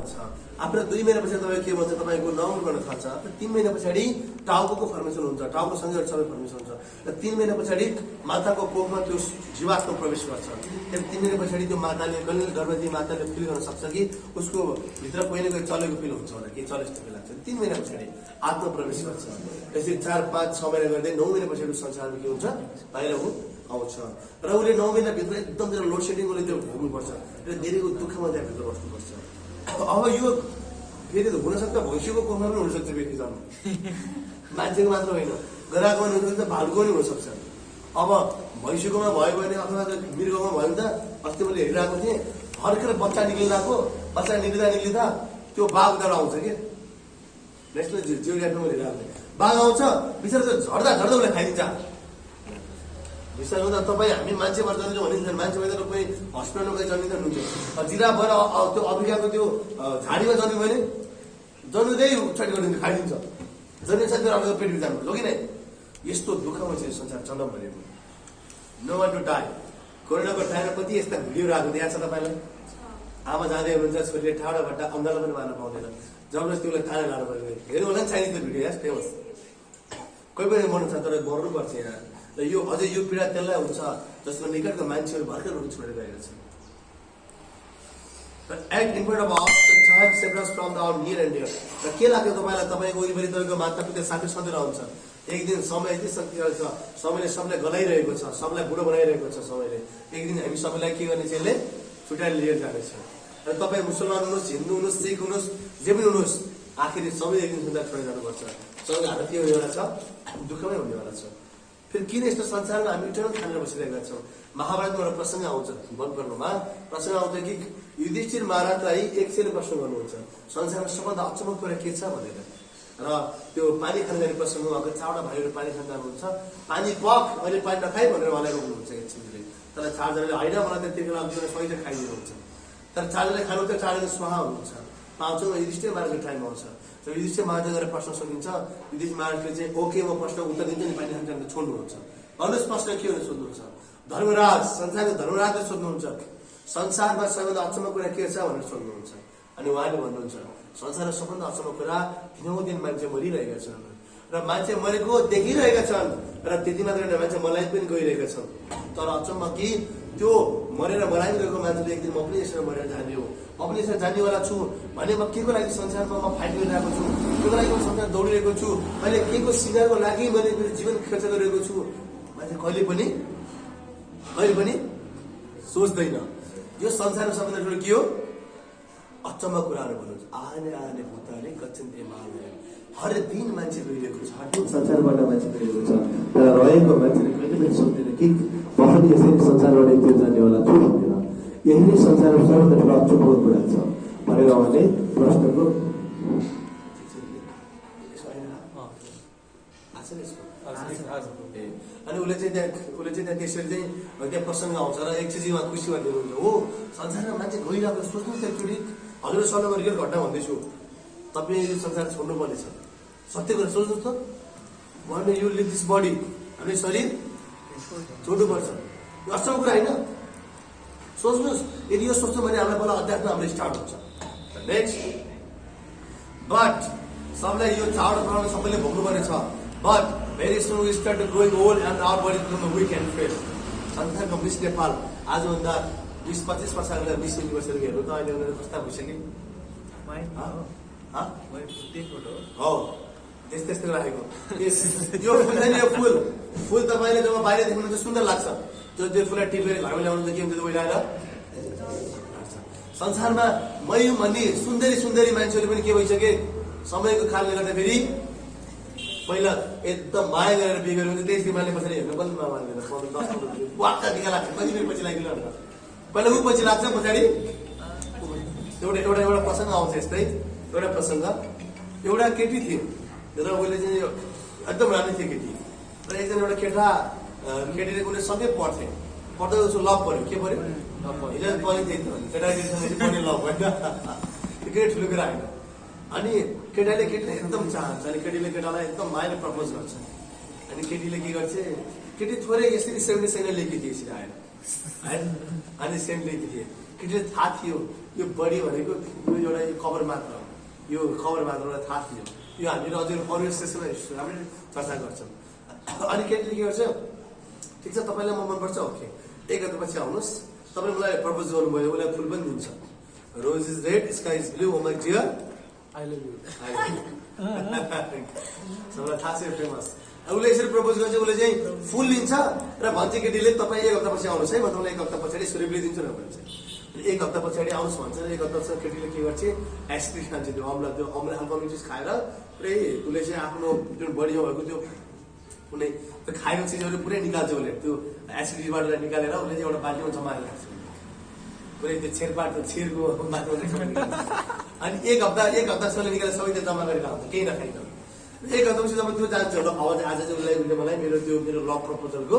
भन्छ। आफ्नो 2 महिना पछि तपाईँ के भन्छ, तपाईँको नर्मल गर्न थाल्छ। आफ्नो 3 महिना पछाडि टाउको फर्मेसन हुन्छ, टाउको सँगै सबै फर्मेसन हुन्छ र 3 महिना पछाडि माताको कोखमा त्यो जीवात्म प्रवेश गर्छ। त्यहाँदेखि 3 महिना पछाडि त्यो माताले कहिले गर्भवती माताले फिल गर्न सक्छ कि उसको भित्र कोही न कोही चलेको फिल हुन्छ होला, केही चले जस्तो फिल लाग्छ। 3 महिना पछाडि आत्मा प्रवेश गर्छ। त्यसरी 4, 5, 6 महिना गर्दै 9 महिना पछाडि संसारमा के हुन्छ, बाहिर आउँछ र उसले 9 महिनाभित्र एकदम त्यो लोड सेडिङ उसले त्यो भोग्नुपर्छ र धेरैको दुःखमा त्यहाँभित्र बस्नुपर्छ। अब यो फेरि त हुनसक्छ भैँसीको कोखमा पनि हुनसक्छ व्यक्ति जन्म, मान्छेको मात्र होइन, गराएको पनि हुनसक्छ, भालुको पनि हुनसक्छ। अब भैँसीकोमा भयो भने अथवा मृगमा भयो भने त अस्ति मैले हेरिरहेको थिएँ, भर्खर बच्चा निक्लिँदा त्यो बाघ उता आउँछ कि नेसनल जियोग्राफीमा हेरिरहेको थिएँ, बाघ आउँछ बिचरा त झर्दा उसलाई खाइदिन्छ। विषयमा त तपाईँ हामी मान्छेबाट जन्मिन्छौँ भनिन्छ, मान्छे भएर कोही हस्पिटलमा कोही जन्मिँदा हुनुहुन्छ, जिरा भएर त्यो अफ्रिकाको त्यो झाडीमा जन्म्यो भने जन्मिँदै छट गरिदिन्छ, खाइदिन्छ, जन्मिन्छ त्यो आफ्नो पेट भित्र हो कि नै। यस्तो दुःखमा चाहिँ संसार जन्म भनेको। No one to die. कोरोनाको टाइममा कति यस्ता भिडियोहरू आएको याद छ तपाईँलाई? आमा जाँदै हुनुहुन्छ, छोरीले ठाडो भट्टा अङ्गालो पनि मार्न पाउँदैन, जबरजस्ती उसलाई खाना लानु पर्यो। हेर्नु होला नि चाहिने त्यो भिडियो यार, फेमस। कोही पनि मर्नु छ तर मर्नुपर्छ यहाँ। र यो अझै यो पीडा त्यसलाई हुन्छ जसको निकटको मान्छेहरू भर्खर रुख छोडेर गएको छ। र act in front of us the time separates from the our near and dear. र के लाग्यो तपाईँलाई? तपाईँको वरिपरि तपाईँको मातापिता साथी सधैँ रहन्छ। एक दिन समय यति शक्तिशाली छ, समयले सबलाई गलाइरहेको छ, सबलाई बुढो बनाइरहेको छ समयले। एक दिन हामी सबैलाई के गर्ने चाहिँ यसले छुट्याएर लिएर जानेछ। र तपाईँ मुसलमान हुनुहोस्, हिन्दू हुनुहोस्, सिख हुनुहोस्, जे पनि हुनुहोस्, आखिर सबै एक दिन सुन्दर छोडेर जानुपर्छ। सबैको हालत के हुनेवाला छ? दुःखमै हुनेवाला छ। फेरि किन यस्तो संसारमा हामी इटर्नल खानेर बसिरहेका छौँ? महाभारतमा एउटा प्रसङ्ग आउँछ, वनपर्वमा प्रसङ्ग आउँछ कि युधिष्ठिर महाराजलाई एकछिन प्रश्न गर्नुहुन्छ, संसारमा सबभन्दा अचम्मको कुरा के छ भनेर। र त्यो पानी खान जाने प्रसङ्गमा उहाँको 4वटा भाइहरू पानी खान जानुहुन्छ, पानी पक अहिले पानी नखाइ भनेर उहाँलाई रोक्नुहुन्छ एकछिनले। तर 4जनाले होइन मलाई त्यति बेला सही त खाइदिनुहुन्छ। तर 4जनाले खानुहुन्छ, 4जना स्वाहा हुनुहुन्छ। 5औं युधिष्ठिर महाराजको टाइम आउँछ। र युधिष्ठिर महाराज गएर प्रश्न सोधिन्छ, युधिष्ठिर महाराजले चाहिँ ओके म प्रश्न उत्तर दिन्छु नि, पानी खान जान छोड्नुहुन्छ। भन्नुहोस् प्रश्न के भनेर सोध्नुहुन्छ? धर्मराज, संसारको धर्मराजले सोध्नुहुन्छ, संसारमा सबैभन्दा अचम्मको कुरा के छ भनेर सोध्नुहुन्छ। अनि उहाँले भन्नुहुन्छ, संसारमा सबभन्दा अचम्मको कुरा दिनौँ दिन मान्छे मरिरहेका छन् र मान्छे मरेको देखिरहेका छन् र त्यति मात्र होइन, मान्छे मलाई पनि गइरहेका छन्। तर अचम्म कि त्यो मरेर मराइरहेको मान्छेले एक दिन म पनि यसरी मरेर जाने हो, म पनि यसरी जानेवाला छु भने म के को लागि संसारमा म फाइट गरिरहेको छु, के को लागि म संसार दौडिरहेको छु, मैले के को सिँगारको लागि मैले मेरो जीवन खर्च गरिरहेको छु, मान्छे कहिले पनि सोच्दैन। यो संसारमा सबभन्दा ठुलो के हो? अचम्म कुराहरू भन्नुहुन्छ। आने भूताले गच्छन् हिमालय। हर दिन मान्छे गइरहेको छ, संसारबाट मान्छे गइरहेको छ, तर रहेको मान्छेले कहिले पनि सोच्दैन कि म पनि यसरी संसारबाट एकदिन जानेवाला छु भनेर। यही नै संसारमा सबभन्दा ठुलो अचम्मको कुरा छ भनेर उहाँले प्रश्नको अनि उसले चाहिँ त्यहाँ त्यसरी चाहिँ त्यहाँ प्रसङ्ग आउँछ र एकचोटि उहाँ खुसी भनिदिनुहुन्छ हो संसारमा मान्छे गइरहेको सोच्नुहोस् एकचोटि हजुर सल्लाह रियल घटना भन्दैछु, तपाईँ यो संसार छोड्नुपर्नेछ। सत्य कुरा सोच्नुहोस् त, भने यु लिभ दिस बडी, हामीले शरीर छोड्नुपर्छ। यो असल कुरा होइन, सोच्नुहोस्। यदि यो सोच्छौँ भने हामीलाई बल्ल अध्यात्म हाम्रो स्टार्ट हुन्छ। नेक्स्ट, बट सबलाई यो चाड बनाउन सबैले भोग्नुपर्ने छ। But very soon we start growing old and our body become weak and fail. संसारको मिस नेपाल आजभन्दा 20-25 वर्ष अगाडि मिस युनिभर्सहरू हेर्नु त अहिले उनीहरू कस्ता भइसक्यो। हो त्यस्तै राखेको यो फुल छैन, यो फुल तपाईँले जब बाहिर देख्नुहुन्छ सुन्दर लाग्छ, त्यो फुललाई टिपेर घरमा ल्याउनुहुन्छ के हुन्छ पहिला संसारमा मयू भन्ने सुन्दरी मान्छेहरू पनि के भइसके समयको कारणले गर्दाखेरि पहिला एकदम माया गरेर बिहे गरेर हुन्छ, त्यस मान्छे पछाडि हेर्नु पनि नमान्दैन, 10 वाक्का टिका लाग्छ, कति बेर पछि लाग्दैन। पहिला ऊ पछि लाग्छ, पछाडि एउटा प्रसङ्ग आउँछ यस्तै। एउटा प्रसङ्ग, एउटा केटी थियो र उसले चाहिँ एकदम राम्रो थियो केटी र एकजना एउटा केटीले कुनै सँगै पढ्दा उसको लभ पऱ्यो। के पऱ्यो? हिजो पढ्ने थिएँ त केटाकेटीसँग पढ्ने लभ होइन, त्यो केही ठुलो कुरा होइन। अनि केटाले केटीलाई एकदम चाहन्छ, अनि केटीले केटालाई एकदम मायाले प्रपोज गर्छ। अनि केटीले के गर्छ, केटी थोरै यसरी सेन्ट लेखिदिए यसरी आएर अनि सेन्ट लेखिदिए। केटीले थाहा थियो यो बडी भनेको यो एउटा यो खबर मात्र हो, यो खबर मात्र एउटा थाहा थियो। यो हामीले अझै अरू सेसनमा हामीले चर्चा गर्छौँ। अनि केटीले के गर्छ, ठिक छ तपाईँलाई म मनपर्छ, ओके एक हप्तापछि आउनुहोस्, तपाईँ मलाई प्रपोज गर्नुभयो, उसलाई फुल पनि दिन्छ, rose is red sky is blue, oh my dear I love you. सबैलाई थाहा छ फेमस। उसले यसरी प्रपोज गर्छ, उसले चाहिँ फुल लिन्छ र भन्छ केटीले तपाईँ एक हप्तापछि आउनुहोस् है, म तपाईँलाई एक हप्ता पछाडि यसको रिप्लाई दिन्छु न भन्छ। एक हप्ता पछाडि आउनुहोस् भन्छ, एक हप्तापछि केटीले के गर्छ, आइसक्रिम खान्छ, त्यो अम्ला अल्कोहलिक चिज खाएर पुरै उसले चाहिँ आफ्नो जुन बडीमा भएको त्यो कुनै त्यो खाएको चिजहरू पुरै निकाल्छ, उसले त्यो एसिडिटीबाट निकालेर उसले चाहिँ एउटा बाल्टीमा जमाएर राख्छ, पुरै त्यो छेरको बाटोमा। अनि एक हप्तासम्म निकालेर सबै त्यो जम्मा गरेर आउँछ, केही नखाइकन। एक हप्तापछि जब त्यो जान्छ, अब आज चाहिँ उसले मलाई मेरो लभ प्रपोजलको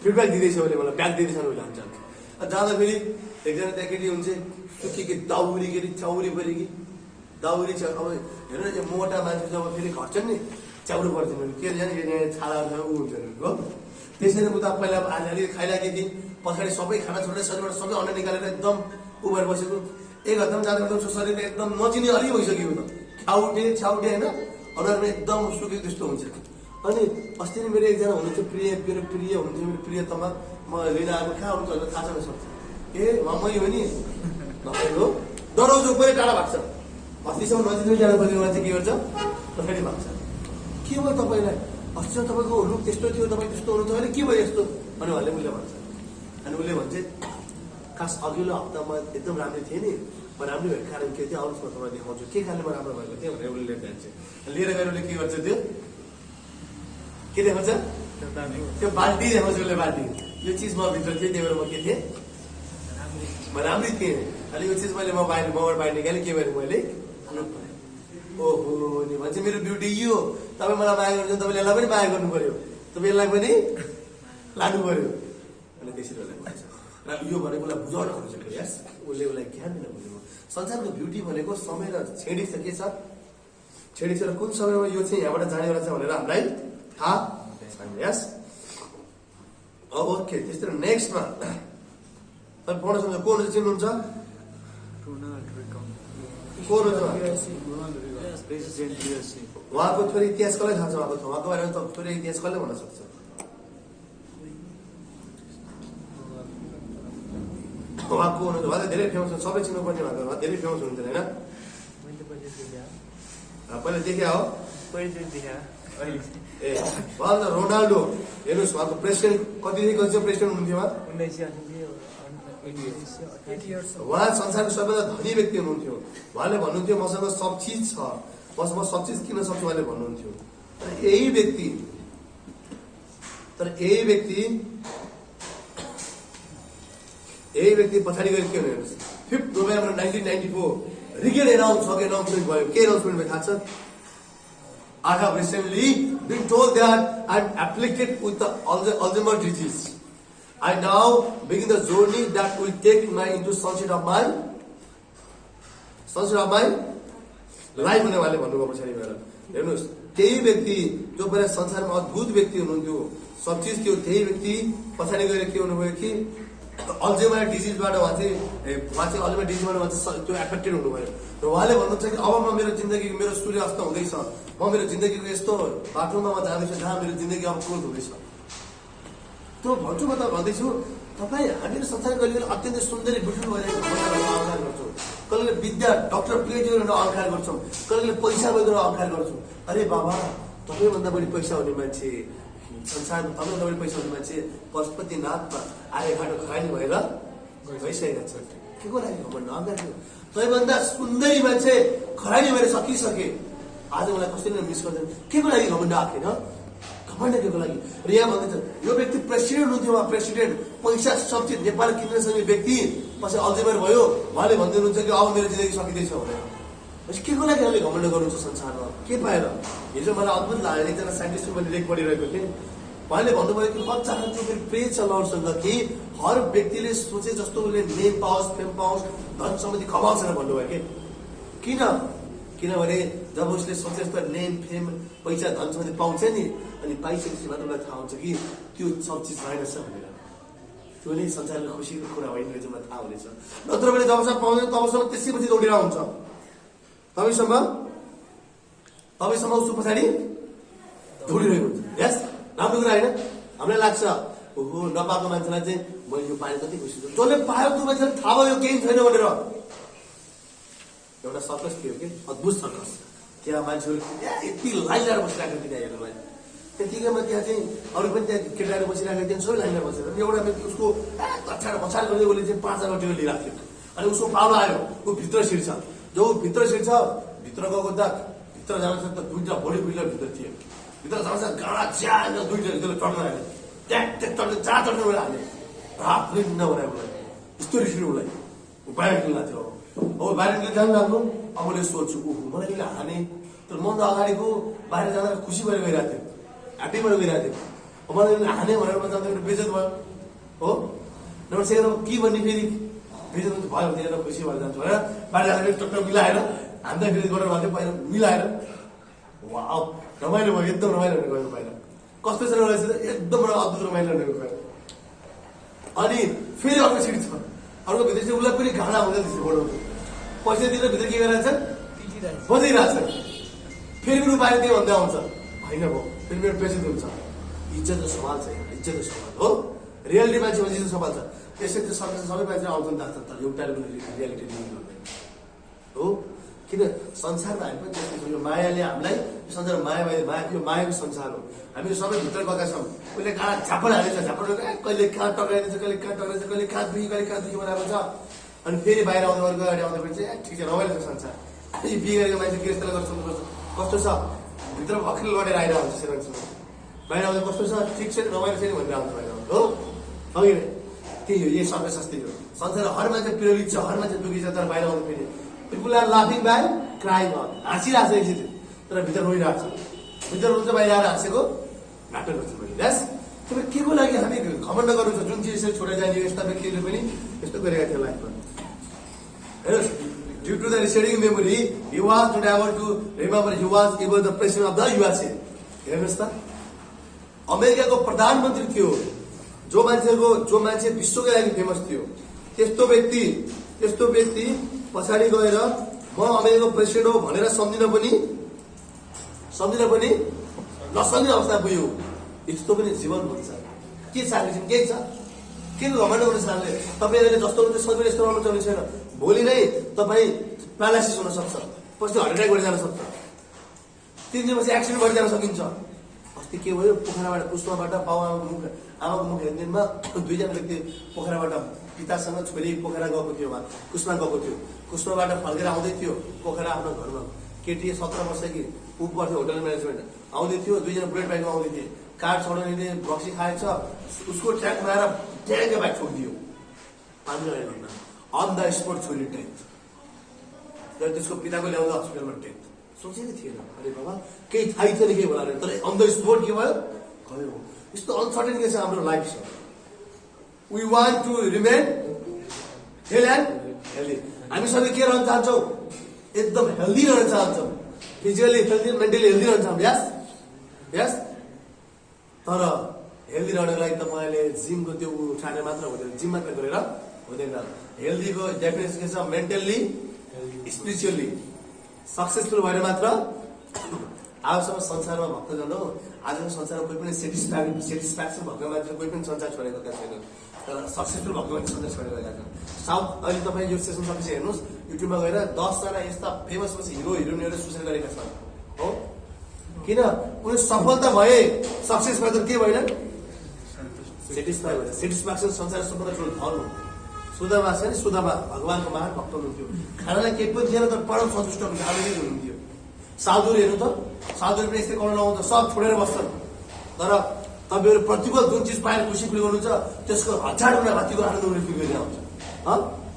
फिडब्याक दिँदैछ, उसले मलाई ब्याक दिँदैछ उसले भन्छ। जाँदाखेरि एकजना त्यहाँ केटी हुन्छ, सुकेकी दाउरी केटी चाउरी पऱ्यो कि दाउरी छ। अब हेर्नु न, मोटा मान्छे जब फेरि घट्छन् नि च्याउरो पर्छ, के जाने छालाहरू ऊ हुन्छ हो। त्यसरी म त पहिला आज अलिक खाइरहेको थिएँ, पछाडि सबै खाना छोडेर शरीरबाट सबै अन्डा निकालेर एकदम उभेर बसेको। एक हप्तामा जाँदा शरीर एकदम नचिने अलिक भइसक्यो, छ्याउटे होइन, अनुहारमा एकदम सुकेको त्यस्तो हुन्छ। अनि अस्ति नै मेरो एकजना हुनुहुन्छ मेरो प्रिय हुनुहुन्थ्यो, मेरो प्रियतमा म लिन आएको, कहाँ आउनु थाहा छैन सक्छ ए मै हो नि हो, डराउँछु पनि टाढा भएको छ। अस्तिसम्म नजिकै जानु खोजेको मान्छे के गर्छ, फेरि भएको छ। के भयो तपाईँलाई, अस्तिसम्म तपाईँको लुक त्यस्तो थियो, तपाईँ त्यस्तो हुनुहुन्थ्यो, अहिले के भयो यस्तो अनि उहाँले उसले भन्छ। अनि उसले भन्छ खास अघिल्लो हप्तामा एकदम राम्रो थिएँ नि, म राम्रो भएको कारण के थियो, आउनुहोस् म तपाईँलाई देखाउँछु के खाले म राम्रो भएको थिएँ भनेर उसले जान्छ। लिएर गएर उसले के गर्छ, त्यो के देखाउँछ, त्यो बाल्टी देखाउँछ उसले, बाल्टी यो चिज म भित्र थिएँ, त्यही भएर म के थिएँ, म राम्रै थिएँ। अनि यो चिज मैले मबाट बाहिर निकालेँ, के भएर मैले ओहो नि भन्छ मेरो ब्युटी यो, तपाईँ मलाई माया गर्नुहुन्छ, तपाईँले यसलाई पनि माया गर्नु पर्यो, तपाईँ यसलाई पनि लानु पर्यो। अनि त्यसरी उसलाई भन्छ र यो भनेको उसलाई बुझाउन खोजेको, यस उसलाई ज्ञान दिन खोजेको। संसारको ब्युटी भनेको समय र छेडी छ, के छ छेडी छ, र कुन समयमा यो चाहिँ यहाँबाट जानेवाला छ भनेर हामीलाई थाहा छैन, यस। ओके, त्यस्तै नेक्स्टमा तपाईँ पढ्न सक्नुहुन्छ, को हुनुहुन्छ चिन्नुहुन्छ, को उहाँको थोरै इतिहास कसलाई थाहा छ, उहाँको बारेमा थोरै इतिहास कसले भन्न सक्छ, उहाँको हुनुहुन्छ, उहाँ धेरै फेमस हुन्छ, सबै चिन्नुपर्ने उहाँ धेरै फेमस हुनुहुन्थ्यो होइन, पहिला देखिया हो ए उहाँ रोनाल्डो। हेर्नुहोस् उहाँको प्रेसिडेन्ट कतिदेखि प्रेसिडेन्ट हुनुहुन्थ्यो उहाँ संसारको सबैभन्दा धनी व्यक्ति हुनुहुन्थ्यो। उहाँले भन्नुहुन्थ्यो मसँग सब चिज छ, म सब चिज किन सक्छु उहाँले भन्नुहुन्थ्यो। तर यही व्यक्ति पछाडि गएर के हुने, 5 नोभेम्बर 1994 रिगेड अनाउन्समेन्ट भयो। के अनाउन्समेन्ट भयो थाहा छ? I have recently been told that I'm afflicted with the Alzheimer's disease. I now begin the journey that will take me into sunset of my life भन्ने उहाँले भन्नुभयो पछाडि गएर। हेर्नुहोस् त्यही व्यक्ति जो पहिला संसारमा अद्भुत व्यक्ति हुनुहुन्थ्यो, सब चिज थियो, त्यही व्यक्ति पछाडि गएर के हुनुभयो कि अल्जेमर डिजिजबाट उहाँ चाहिँ अल्जेमर डिजिजबाट त्यो एफेक्टेड हुनुभयो। र उहाँले भन्नुहुन्छ कि अब म मेरो जिन्दगी, मेरो सूर्य अस्त हुँदैछ, म मेरो जिन्दगीको यस्तो बाटोमा म जाँदैछु जहाँ मेरो जिन्दगी अब क्लोज हुँदैछ। त्यो भन्छु म त भन्दैछु, तपाईँ हामीहरू संसार कहिले अत्यन्तै सुन्दरी बुझ्नु भइरहेको अहंकार गर्छौँ, कहिले विद्या डक्टर पिएचडी गरेर अहंकार गर्छौँ, कहिले पैसा भएर अहंकार गर्छौँ। अरे बाबा, तपाईँभन्दा बढी पैसा हुने मान्छे संसारमा, तपाईँभन्दा बढी पैसा हुने मान्छे पशुपतिनाथमा आए घाटो खरानी भएर गइसकेका छन्। के को लागि घमण्ड अहंकार? तपाईँभन्दा सुन्दरी मान्छे खरानी भएर सकिसके, आज मलाई कसैले मिस गर्दैन, के को लागि घमण्ड आएन? घमण्ड के को लागि? र यहाँ भन्दैछ यो व्यक्ति प्रेसिडेन्ट हुन्थ्यो, उहाँ प्रेसिडेन्ट, पैसा सब चिज नेपाल किन्न सक्ने व्यक्ति, पछि अल्जेमर भयो, उहाँले भनिदिनुहुन्छ कि अब मेरो जिन्दगी सकिँदैछ भनेर। के को लागि हामीले घमण्ड गर्नुहुन्छ संसारमा? के पाएर? हिजो मलाई अद्भुत लाग्यो, एकजना साइन्टिस्टको मैले लेख पढिरहेको थिएँ, उहाँले भन्नुभयो कि म चाहन्छु मेरो प्रेज छ लर्डसँग कि हर व्यक्तिले सोचे जस्तो उसले नेम पाओस्, फेम पाओस्, धन सम्पत्ति कमाओस् भनेर भन्नुभयो कि। किनभने जब उसले सोचे जस्तो नेम फेम पैसा धन सम्पत्ति पाउँछ नि, अनि पाइसकेपछि मात्र उसलाई थाहा हुन्छ कि त्यो सब चिज रहेनछ भनेर। त्यो नै संसारको खुसीको कुरा होइन रहेछ मलाई थाहा हुनेछ। नत्र भने जबसम्म पाउँदैन तबसम्म त्यसैपछि दौडिरहेको हुन्छ। तपाईँसम्म उसको पछाडि दौडिरहेको हुन्छ। यस, राम्रो कुरा होइन? हामीलाई लाग्छ ओहो नपाएको मान्छेलाई चाहिँ मैले यो पाएँ कति खुसी छु। जसले पायो त्यो मान्छेलाई थाहा भयो यो केही छैन भनेर। एउटा सर्कस थियो कि अद्भुत सर्कस। त्यहाँ मान्छेहरू यति लाइन लगाएर बसिरहेको थियो त्यहाँ हेर्नुलाई। त्यतिकैमा त्यहाँ चाहिँ अरू पनि त्यहाँ केटाहरू बसिरहेको थियो, सबै लाइनमा बसेर एउटा उसको कछाड पछाड गर्दै उसले चाहिँ 5,000 टिकट लिइरहेको थियो। अनि उसको पालो आयो, ऊ भित्र छिर्छ। जो भित्र छिर्छ, भित्र गएको त भित्र जान्छ त दुईवटा बडी बिल्डर भित्र थियो। भित्र जान्छ गाडा च्यान दुईवटा भित्र टर्न हाल्यो, ट्याक ट्याक टर्न 4 टर्न हाल्यो। रात पनि नभनायो उसलाई, यस्तो रिसियो उसलाई। ऊ बाहिर निक्लिरहेको थियो। अब बाहिर निक्लिएर जानु लाग्नु। अब मैले सोध्छु ओहो मलाई किन हाने। तर म त अगाडिको बाहिर जाँदा खुसी भएर गइरहेको थियो, ह्याप्पी भएर गइरहेको थियो। अब मलाई हाने भनेर म जाँदाखेरि बेइज्जत भयो हो। नम्बर सेकेन्ड अब के भन्ने फेरि बेइज्जत भयो भने खुसी भएर जान्छु भनेर बाहिर जाँदाखेरि टक्टर मिलाएर हान्दाखेरि गरेर भन्दै बाहिर मिलाएर वाउ रमाइलो भयो, एकदम रमाइलो हुने गयो बाहिर। कस्तो छ रहेछ एकदम अद्भुत रमाइलो हुने गयो। अनि फेरि अर्को सिट छ, अर्को भित्र चाहिँ उसलाई पनि घाँडा हुँदै त्यसो बढाउँछ। पैसा दिएर भित्र के गरिरहेछ बजाइरहेछ। फेरि पनि बाहिर त्यही भन्दै आउँछ होइन भयो फेरि मेरो पैसा हुन्छ। इज्जतको सवाल छ, इज्जतको सवाल हो। रियालिटी मान्छे भने इज्जतको सवाल छ। त्यसै त्यो सबै मान्छे आउँछन् जान्छ तर एउटाले पनि रियालिटी लिनु गर्दैन हो। किन संसारमा हामी पनि त्यस्तो यो मायाले हामीलाई संसारमा मायाको संसार हो। हामी सबै भित्र गएका छौँ। कहिले कहाँ झापड हालेछ, झापड कहिले कहाँ टक्राइदिन्छ, कहिले कहाँ टक्राइन्छ, कहिले कहाँ दुई बनाएको छ। अनि फेरि बाहिर आउँदा अर्को अगाडि आउँदाखेरि चाहिँ ठिक छ रमाइलो छ संसार। यो बिहे गरेको मान्छे गृहस्थलाई गर्छ कस्तो छ भित्र भर्खर लडेर आइरहेको हुन्छ सेवन। बाहिर आउँदा कस्तो छ ठिक छ रमाइलो छ नि भनेर आउँछ बाहिर आउँछ हो। अघि त्यही हो, यही सबै सस्ती हो। संसार हर मान्छे प्रेरित छ, हर मान्छे दुखी छ, तर बाहिर आउँदा फेरि पिपुल आर लाफिङ बाई क्राइङ अन। हाँसिरहेको छ एकछिन तर भित्र रोइरहेको छ। भित्र रोन्छ बाहिर आएर हाँसेको नाटक गर्छ मैले। यस तपाईँ के को लागि हामी घमण्ड गर्नु छ। जुन चिज यसरी छोडेर जाने यस्ता व्यक्तिले पनि यस्तो गरेका थियो लाइफमा। हेर्नुहोस्, due to the receding memory he was not able to remember he was even the president of the USA। हेर्नुहोस् त अमेरिकाको प्रधानमन्त्री थियो जो मान्छे विश्वकै लागि फेमस थियो। त्यस्तो व्यक्ति पछाडि गएर म अमेरिकाको प्रेसिडेन्ट हो भनेर सम्झिन पनि नसक्ने अवस्था पुग्यो। यस्तो पनि जीवन हुन्छ। के चाहन्छ केही छ के घमण्ड गर्नु चाहले। तपाईँ अहिले जस्तो हुन्छ सधैँ यस्तो रहनु चाहनु छैन। भोलि नै तपाईँ प्यारालाइसिस हुन सक्छ, पछि हार्ट एट्याक भएर जान सक्छ, 3 दिनपछि एक्सिडेन्ट भएर जान सकिन्छ। अस्ति के भयो पोखराबाट पुष्पबाट आमाको मुख हेर्दिनमा 2 जना व्यक्ति पोखराबाट पितासँग छोरी पोखरा गएको थियो, कुस्मा गएको थियो। कुस्माबाट फर्केर आउँदै थियो पोखरा आफ्नो घरमा। केटी 17 वर्षकी ऊ पर्थ्यो होटल म्यानेजमेन्ट आउँदै थियो। 2 जना बुलेट बाइकमा आउँदै थिए। कार छोड्नेले बक्सी खाएछ, उसको ट्याक मारेर ट्याङ्कै बाइक छोडिदियो। 5 घन्टा अन द स्पोट छोरी डेथ। र त्यसको पिताको ल्याउँदा हस्पिटलमा डेथ। सोचेकै थिएन अरे बाबा केही थाहै थिएन के होला तर अन द स्पोट के भयो गयो। यस्तो अनसर्टेन के छ हाम्रो लाइफ छ। We want to remain healthy. हामी सबै के रहन चाहन्छौँ एकदम हेल्दी रहन चाहन्छौँ। फिजिकली हेल्दी, मेन्टली हेल्दी रहन चाहन्छौँ। यस तर हेल्दी रहनको लागि तपाईँले जिमको त्यो उठाएर मात्र हुँदैन, जिम मात्र गरेर हुँदैन। हेल्दीको डेफिनेसन के छ मेन्टल्ली स्पिरिचुअली सक्सेसफुल भएर मात्र आजसम्म संसारमा भक्तजन हो। आजको संसारमा कोही पनि सेटिस्फ्याक्सन भएको मान्छे कोही पनि संसार छोडेको छैन, तर सक्सेसफुल भएको मान्छे संसार छोडेर गएका छन्। साउथ अहिले तपाईँ यो सेसन सकेपछि हेर्नुहोस् युट्युबमा गएर 10 जना यस्ता फेमस हिरो हिरोइनहरू सुसाइड गरेका छन् हो। किन उनी सफलता भए सक्सेस भए तर के भएन सेटिस्फाई भएन। सेटिस्फ्याक्सन संसार सबभन्दा ठुलो धन हो। सुदामा छ नि, सुदामा भगवानको महान भक्त हुनुहुन्थ्यो। खानालाई केही पनि थिएन तर परम सन्तुष्ट हुनुहुन्थ्यो। साधुहरू हेर्नु त साधुहरू पनि यस्तै गर्न लगाउँछ, सब छोडेर बस्छन्। तर तपाईँहरू प्रतिकूल जुन चिज पाएर खुसी फिल गर्नुहुन्छ त्यसको 1000 गुणा माथिको आनन्द उनीहरू फिल गरेर आउँछ।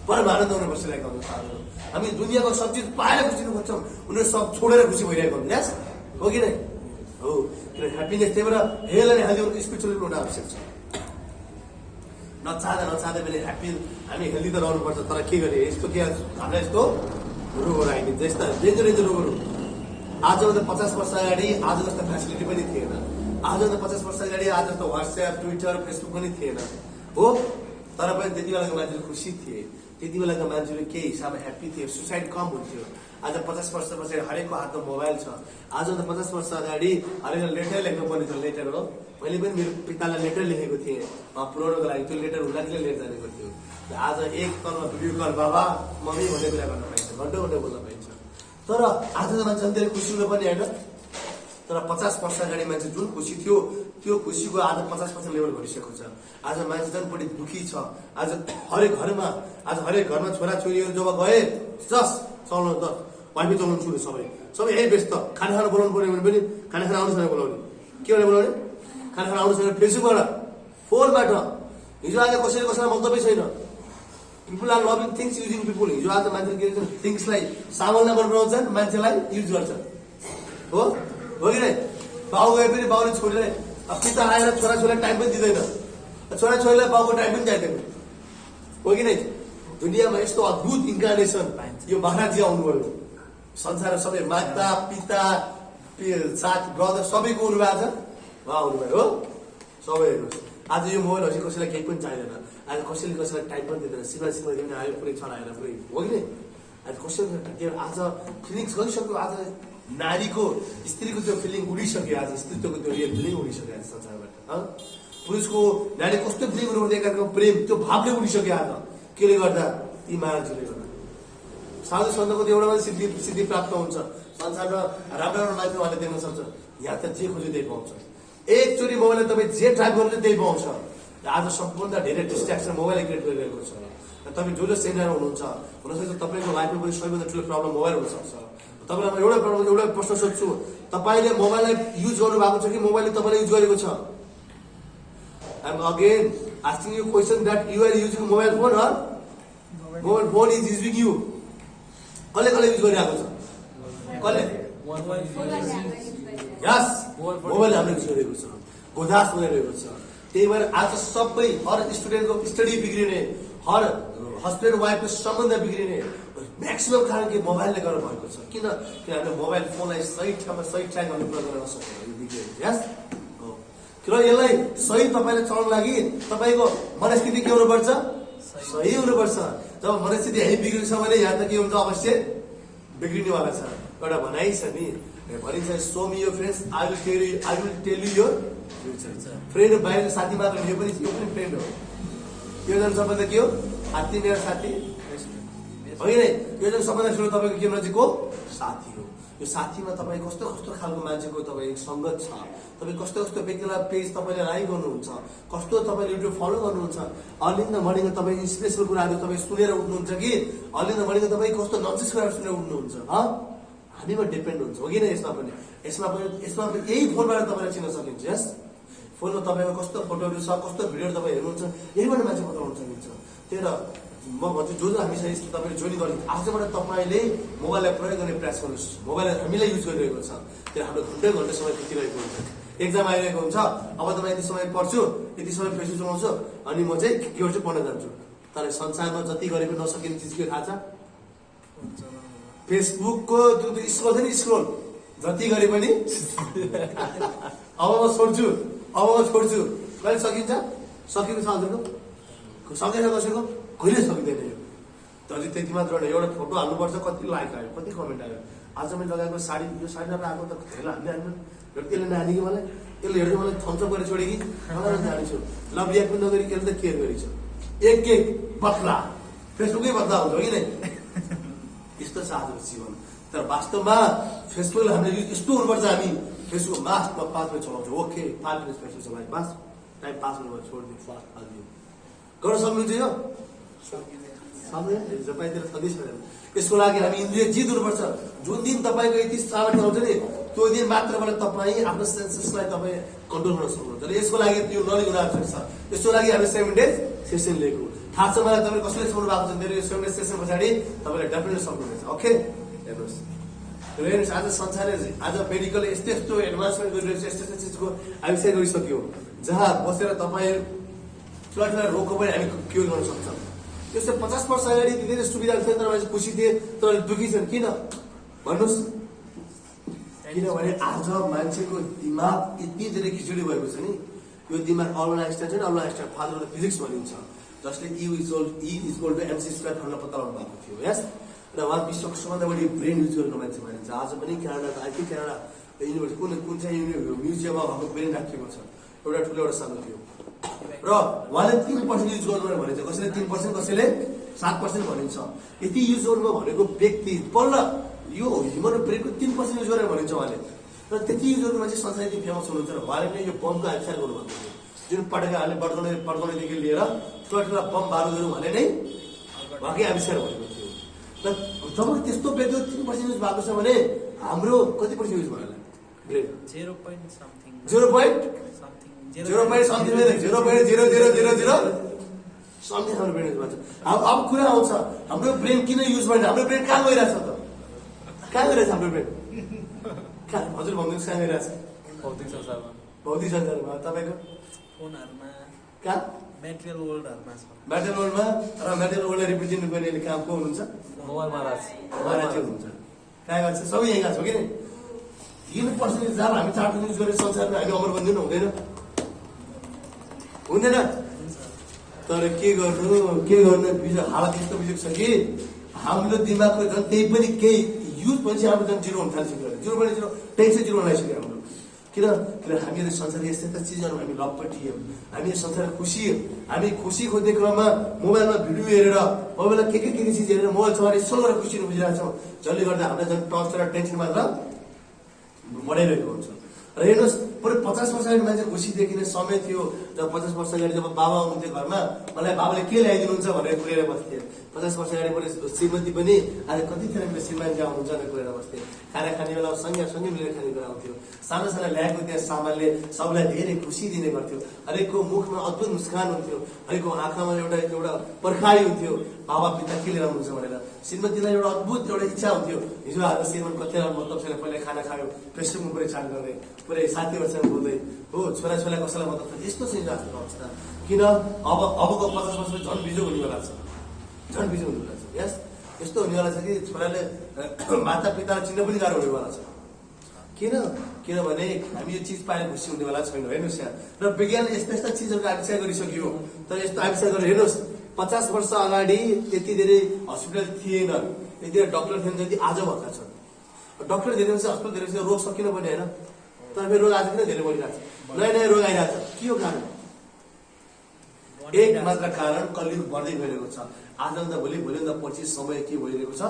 परम आनन्द उनीहरू बसिरहेका हुन्छ साधुहरू। हामी दुनियाँको सब चिज पाएर खुसी खोज्छौँ, उनीहरू सब छोडेर खुसी भइरहेको हुन्छ। यस हो कि नै हो। किन ह्याप्पिनेस त्यही भएर हेल्थ अनि हेल्दी स्पिरिचुअली हुन आवश्यक छ। नचाहँदा पनि हामी हेल्दी त रहनुपर्छ। तर के गरे यस्तो के हामीलाई यस्तो रोगहरू आइदिन्छ, यस्ता डेन्जर रोगहरू। आजभन्दा 50 वर्ष अगाडि आज जस्तो फेसिलिटी पनि थिएन। आजभन्दा 50 वर्ष अगाडि आज जस्तो व्हाट्सएप, ट्विटर, फेसबुक पनि थिएन हो। तर पनि त्यति बेलाको मान्छेले खुसी थिए, त्यति बेलाका मान्छेले केही हिसाबमा ह्याप्पी थिए, सुसाइड कम हुन्थ्यो। आज 50 वर्ष पछाडि हरेकको हातमा मोबाइल छ। आज त 50 वर्ष अगाडि हरेक लेटर लेख्नु पर्ने थियो, लेटर हो। मैले पनि मेरो पितालाई लेटर लेखेको थिएँ पुऱ्याउनको लागि, त्यो लेटर हुँदाखेरि लेट जानेको थियो। आज एक कलमा भिडियो कल बाबा मम्मी भन्ने कुरा गर्न पाइन्छ, घन्टो घन्टो बोल्न पाइन्छ। तर आज त मान्छे धेरै खुसी हुनु पनि होइन। तर 50 वर्ष अगाडि मान्छे जुन खुसी थियो त्यो खुसीको आज 50% लेभल घटिसकेको छ। आज मान्छे झन् बढी दुखी छ। आज हरेक घरमा छोरा छोरीहरू जब गए जस चल्नु त वाइफै चलाउनु छोड्यो, सबै यही व्यस्त। खाना बोलाउनु पर्यो भने पनि खाना आउनु छैन बोलाउने, के भने बोलाउने, खाना आउनु छैन, फेसबुकबाट फोनबाट। हिजो आज कसैले कसैलाई मन्तव्य छैन। People are loving things using people. हिजो आज मान्छेले के गर्छन्, थिङ्सलाई सामानलाई मन पराउँछन्, मान्छेलाई युज गर्छन्। हो कि नै? बाउ गए पनि बाउले छोरीलाई, पिता आएर छोराछोरीलाई टाइम पनि दिँदैन, छोराछोरीलाई बाउको टाइम पनि चाहिँदैन। हो कि नै? दुनियाँमा यस्तो अद्भुत इन्कार्नेसन यो महाराजी आउनुभयो। संसारमा सबै माता पिता साथ ब्रदर सबैको हुनुभएको छ, उहाँ आउनुभयो हो सबैहरू। आज यो मोबाइल कसैलाई केही पनि चाहिँदैन। आज कसैले कसैलाई टाइम पनि दिँदैन। सिमा पनि आयो पुरै चलाएर पुरै, हो कि नै? आज कसैले आज फिलिङ्स गरिसक्यो। आज नारीको स्त्रीको त्यो फिलिङ उडिसक्यो। आज स्त्रीत्वको त्यो रियल फिलिङ उडिसक्यो आज संसारबाट। पुरुषको नारी कस्तो फिलिङ हुनुपर्छ, एकअर्काको प्रेम त्यो भावले उडिसक्यो आज। केले गर्दा? ती महाराजले गर्दा। साधु सन्तको त्यो एउटा सिद्धि प्राप्त हुन्छ। संसारमा राम्रो राम्रो मान्छे उहाँले देख्न सक्छ। यहाँ त जे खोज्यो त्यही पाउँछ। एकचोटि मोबाइलले तपाईँ जे ट्राई गर्नुहुन्छ त्यही पाउँछ। आज सबभन्दा धेरै डिस्ट्र्याक्सन मोबाइलले क्रिएट गरिरहेको छ। तपाईँ जो सेमिनारमा हुनुहुन्छ, हुनसक्छ तपाईँको लाइफमा पनि सबैभन्दा ठुलो प्रब्लम मोबाइल हुनसक्छ। तपाईँलाई म एउटा प्रश्न सोध्छु, तपाईँले मोबाइललाई युज गर्नु भएको छ कि मोबाइलले तपाईँले युज गरेको छ? I am again asking you question that you are using mobile phone or mobile phone is using you? कसले युज गरिरहेको छ? कसले? यस, मोबाइल हामीले युज गरेको छ, गोदास गरिरहेको छ। त्यही भएर आज सबै हर स्टुडेन्टको स्टडी बिग्रिने, हर हस्बेन्ड वाइफको सम्बन्ध बिग्रिने म्याक्सिमम कारण के मोबाइलले गर्नु भएको छ। किनभने मोबाइल फोनलाई सही ठाउँमा सही ट्र्याक गर्ने प्रयोग गर्न नसक्यो। यस, र यसलाई सही तपाईँले चलाउनु लागि तपाईँको मनस्थिति के हुनुपर्छ? सही हुनुपर्छ। जब मनस्थिति यही बिग्रिन्छ भने यहाँ त के हुन्छ, अवश्य बिग्रिनेवाला छ। एउटा भनाइ छ नि, भनिन्छ so me your friends, I will tell you your future. Friend बाहिर साथी मात्र यो पनि फ्रेन्ड हो। यो जन सम्बन्ध के हो? हात्ती मेरो साथी होइन। यो जन सम्बन्ध ठुलो तपाईँको के नजिकको साथी हो। यो साथीमा तपाईँ कस्तो कस्तो खालको मान्छेको तपाईँ सङ्गत छ, तपाईँ कस्तो कस्तो व्यक्तिलाई पेज तपाईँले लाइक गर्नुहुन्छ, कस्तो तपाईँले युट्युब फलो गर्नुहुन्छ, अर्ली इन द मर्निङमा तपाईँ इन्सपिरेसनल कुराहरू तपाईँ सुनेर उठ्नुहुन्छ कि अर्ली इन द मर्निङमा तपाईँ कस्तो नन्सेन्स कुराहरू सुनेर उठ्नुहुन्छ? हामीमा डिपेन्ड हुन्छ, हो कि नै? यसमा पनि यही फोनबाट तपाईँलाई चिन्न सकिन्छ। यस, फोनमा तपाईँको कस्तो फोटोहरू छ, कस्तो भिडियोहरू तपाईँ हेर्नुहुन्छ, यहीबाट मान्छे बताउन सकिन्छ। त्यही र म भन्छु जो हामीसँग तपाईँले जोइन गर्नु, आजबाट तपाईँले मोबाइललाई प्रयोग गर्ने प्रयास गर्नुहोस्। मोबाइल हामीलाई युज गरिरहेको छ, त्यो हाम्रो घन्टा समय बितिरहेको हुन्छ। एक्जाम आइरहेको हुन्छ, अब तपाईँ यति समय पढ्छु, यति समय फेसबुक चलाउँछु, अनि म चाहिँ के गर्छु, पढ्न जान्छु। तर संसारमा जति गरे पनि नसकिने चिज के थाहा छ? फेसबुकको त्यो स्क्रोल छ नि, स्क्रोल जति गरे पनि अब म छोड्छु कहिले सकिन्छ? सकिएको छ हजुरको? सकेन कसैको? कहिले सकिँदैन यो। तर त्यति मात्र होइन, एउटा फोटो हाल्नुपर्छ, कति लाइक आयो, कति कमेन्ट आयो। आज मैले लगाएको साडी, यो साडी नभए आएको त धेरै हाल्नु र त्यसले नहाने कि मलाई, यसले हेर्दै मलाई थम्सअप गरेर छोडे कि मलाई जानेछु। लभ रियाक्ट पनि नगरी यसले त केयर गरेछ। एक बदला, फेसबुकै बदला हुन्छ, हो कि नै? यस्तो छ आजको जीवन। तर वास्तवमा फेसबुकले हामीले यस्तो हुनुपर्छ, हामी फेसबुक मासमा 5 मिनट चलाउँछौँ, ओके 5 मिनट फेसबुक चलाएँ, बास टाइम 5 मिनटमा छोडिदियो, फास्ट हालिदियो। गर्न सक्नुहुन्छ यो? तपाईँतिर सधैँ छैन। यसको लागि हामी इन्द्रिय जित हुनुपर्छ। जुन दिन तपाईँको यति सामर्थ्य आउँछ नि, त्यो दिन मात्रबाट तपाईँ आफ्नो सेन्सेसलाई तपाईँ कन्ट्रोल गर्न सक्नुहुन्छ। र यसको लागि त्यो नलेज हुन आवश्यक छ। यसको लागि हामीले 7 डेज सेसन लिएको थाहा छ मलाई। तपाईँ कसैले सक्नु भएको छ मेरो यो 7 डेज सेसन पछाडि तपाईँले डेफिनेटली सक्नुहुनेछ। ओके, हेर्नुहोस्, हेर्नुहोस् आज संसारले आज मेडिकल यस्तो यस्तो एडभान्समेन्ट गरिरहेको छ, यस्तो यस्तो चिजको आविष्कार गरिसक्यो, जहाँ बसेर तपाईँ ठुला रोगको पनि हामी क्योर गर्न सक्छौँ। त्यस्तो 50 वर्ष अगाडि धेरै सुविधा थिएन, तर मान्छे खुसी थिए, तर दुखी छन्। किन भन्नुहोस्? किनभने आज मान्छेको दिमाग यति धेरै खिचडी भएको छ नि। यो दिमाग अल्बर्ट आइन्स्टाइन छ नि, Albert Einstein father of physics भनिन्छ। जसले E is equal to MC square formula पत्ता लगाउनु भएको थियो यस र उहाँ विश्वको सबभन्दा बढी ब्रेन युज गर्ने मान्छे भनिन्छ आज पनि क्यानाडा आइपी क्यानाडा युनिभर्सिटी कुन चाहिँ म्युजियममा भएको ब्रेन राखिएको छ एउटा ठुलो एउटा सानो थियो र उहाँले 3% युज गर्नु भनेको छ कसैले 3% कसैले 7% भनिन्छ यति युज गर्नु भनेको व्यक्ति बल्ल यो ह्युमन ब्रेनको 3% युज गरेर भनिन्छ उहाँले र त्यति युज गर्नु मान्छे संसार यति फेमस हुनुहुन्छ र उहाँले नै यो बमको आविष्कार गर्नुभएको थियो जुन पटकाहरूले पड्काउनेदेखि लिएर ठुला बम बारुदहरू भने नै उहाँकै आविष्कार भएको थियो र जब त्यस्तो ब्रेनको 3% युज भएको छ भने हाम्रो कति पर्सेन्ट युज भयो ब्रेन 0.0000 समथिङ हाम्रो ब्रेन युज भएको छ अब कुरा आउँछ हाम्रो ब्रेन किन युज भएन हाम्रो ब्रेन कहाँ गइरहेछ त कहाँ गइरहेछ हाम्रो ब्रेन हजुर भन्नुहोस् कहाँ गइरहेछ भौतिक संसारमा तपाईँको फोनहरुमा कहाँ मेटेरियल वर्ल्डहरुमा छ मेटेरियल वर्ल्डमा र मेटेरियल वर्ल्डलाई रिप्रेजेन्ट गर्ने काम को हुनुहुन्छ मोबाइलमा महाराज हुनुहुन्छ कहाँ गर्छ सबै यहीँ गएको छ कि नि 3% जब हामी 4% युज गरेर संसारमा हामी अमर बन्दिनु हुँदैन हुँदैन तर के गर्नु बिजो हालत यस्तो बिजोग छ कि हाम्रो दिमागको झन् त्यही पनि केही युज पछि हाम्रो झन् जिरो हुन थालिसक्यो 0.0 टेन्सन जिरो लगाइसक्यो हाम्रो किन हामीहरू संसार यस्ता चिजहरू हामी लपटियौँ हामी संसार हामी खुसी खोज्ने क्रममा मोबाइलमा भिडियो हेरेर मोबाइलमा के चिज हेरेर मोबाइल चलाएर यसो गरेर खुसी बुझिरहेको छौँ जसले गर्दा हामीलाई झन् टर्चर र टेन्सन मात्र बढाइरहेको हुन्छ र हेर्नुहोस् पुरै 50 वर्ष अगाडि मान्छे खुसी देखिने समय थियो जब 50 वर्ष अगाडि जब बाबा हुनुहुन्थ्यो घरमा मलाई बाबाले के ल्याइदिनुहुन्छ भनेर कुरेर बस्थेँ 50 वर्ष अगाडि पनि श्रीमती पनि आज कतिखेर मेरो श्रीमान कहाँ हुनुहुन्छ भनेर कुरेर बस्थेँ खाना खाने बेला सँगै मिलेर खाने कुरा आउँथ्यो सानो ल्याएको त्यहाँ सामानले सबलाई धेरै खुसी दिने गर्थ्यो हरेकको मुखमा अद्भुत मुस्कान हुन्थ्यो हरेकको आँखामा एउटा पर्खाइ हुन्थ्यो बाबा पिता के लिएर आउनुहुन्छ भनेर श्रीमतीलाई एउटा अद्भुत एउटा इच्छा हुन्थ्यो हिजो आज श्रीमान कति मतलब छैन पहिला खाना खायो फेसबुकमा पुरै चाट गर्दै पुरै साथीहरूसँग बोल्दै हो छोरा कसैलाई मतलब छ यस्तो चाहिँ आजको अवस्था किन अबको 50 वर्ष झन् बिजो हुनेवाला छ यस यस्तो हुनेवाला छ कि छोराले माता पितालाई चिन्न पनि गाह्रो हुनेवाला छ किनभने हामी यो चिज पाएर खुसी हुनेवाला छैन हेर्नुहोस् यहाँ र विज्ञानले यस्ता चिजहरूको आविष्कार गरिसक्यो तर यस्तो आविष्कार गरेर हेर्नुहोस् 50 वर्ष अगाडि यति धेरै हस्पिटल थिएन यति धेरै डक्टर थिएन जति आज भएका छन् डक्टर धेरै हस्पिटल धेरै रोग सकिन पनि होइन तर फेरि रोग आज किन धेरै बढिरहेको छ नयाँ रोग आइरहेको छ के हो कारण एक मात्र कारण कलियुग बढ्दै गइरहेको छ आजभन्दा भोलिभन्दा पछि समय के भइरहेको छ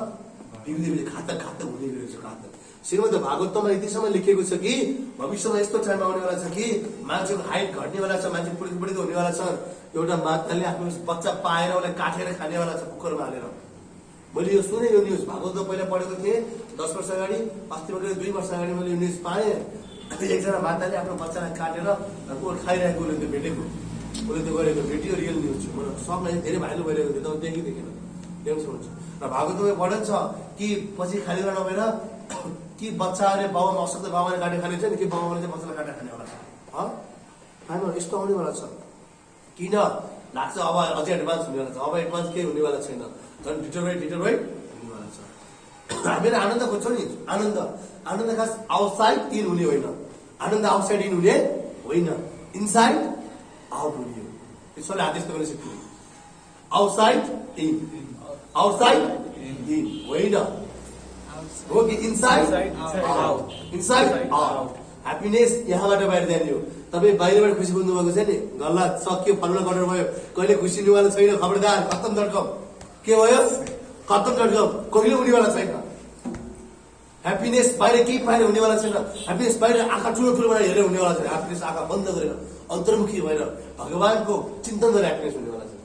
बिग्दै घातक हुँदै गइरहेको छ घातक श्रीमद् भागवतमा यतिसम्म लेखिएको छ कि भविष्यमा यस्तो टाइम आउनेवाला छ कि मान्छेको हाइट घट्नेवाला छ मान्छे पुडित हुनेवाला छ एउटा माताले आफ्नो बच्चा पाएर उसलाई काटेर खानेवाला छ कुकरमा हालेर मैले यो सुने यो न्युज भागवत पहिला पढेको थिएँ 10 वर्ष अगाडि अस्ति 2 वर्ष अगाडि मैले यो न्युज पाएँ एकजना माताले आफ्नो बच्चालाई काटेर खाइरहेको उसले भेटेको उसले त्यो गरेको भिडियो रियल न्युज छ मलाई सबलाई धेरै भाइरल भइरहेको थियो तर देखिँदैन टेन्सन हुन्छ र भागवतमा वर्णन छ कि पछि खानेवाला नभएर कि बच्चाले बाबामा अशक्त बाबाले काटेर खाने छ नि कि बाबाले चाहिँ बच्चालाई काटेर खानेवाला छ खानु यस्तो आउनेवाला छ किन लाग्छ अब अझै एडभान्स हुनेवाला छ अब एडभान्स केही हुनेवाला छैन झन् डिटोरेट हुनेवाला छ हामीले आनन्द खोज्छौँ नि आनन्द खास आउटसाइड इन हुने होइन आनन्द आउटसाइड इन हुने होइन इनसाइड आउट हुने हो ईश्वरले आदेश गर्न सक्यो आउटसाइड इन होइन हो कि इनसाइड आउट ह्याप्पिनेस यहाँबाट बाहिर जाने हो तपाईँ बाहिरबाट खुसी बुझ्नु भएको छ नि गल्ला सक्यो फर्मुला कटर भयो कहिले खुसी हुनेवाला छैन खबरदार खत्तम डटकम के भयो खत्तम डटकम कहिले हुनेवाला छैन ह्याप्पिनेस बाहिर केही पाएर हुनेवाला छैन ह्याप्पिनेस बाहिर आँखा ठुलो बनाएर हेरेर हुनेवाला छैन ह्याप्पिनेस आँखा बन्द गरेर अन्तर्मुखी भएर भगवानको चिन्तन गरेर ह्याप्पिनेस हुनेवाला छैन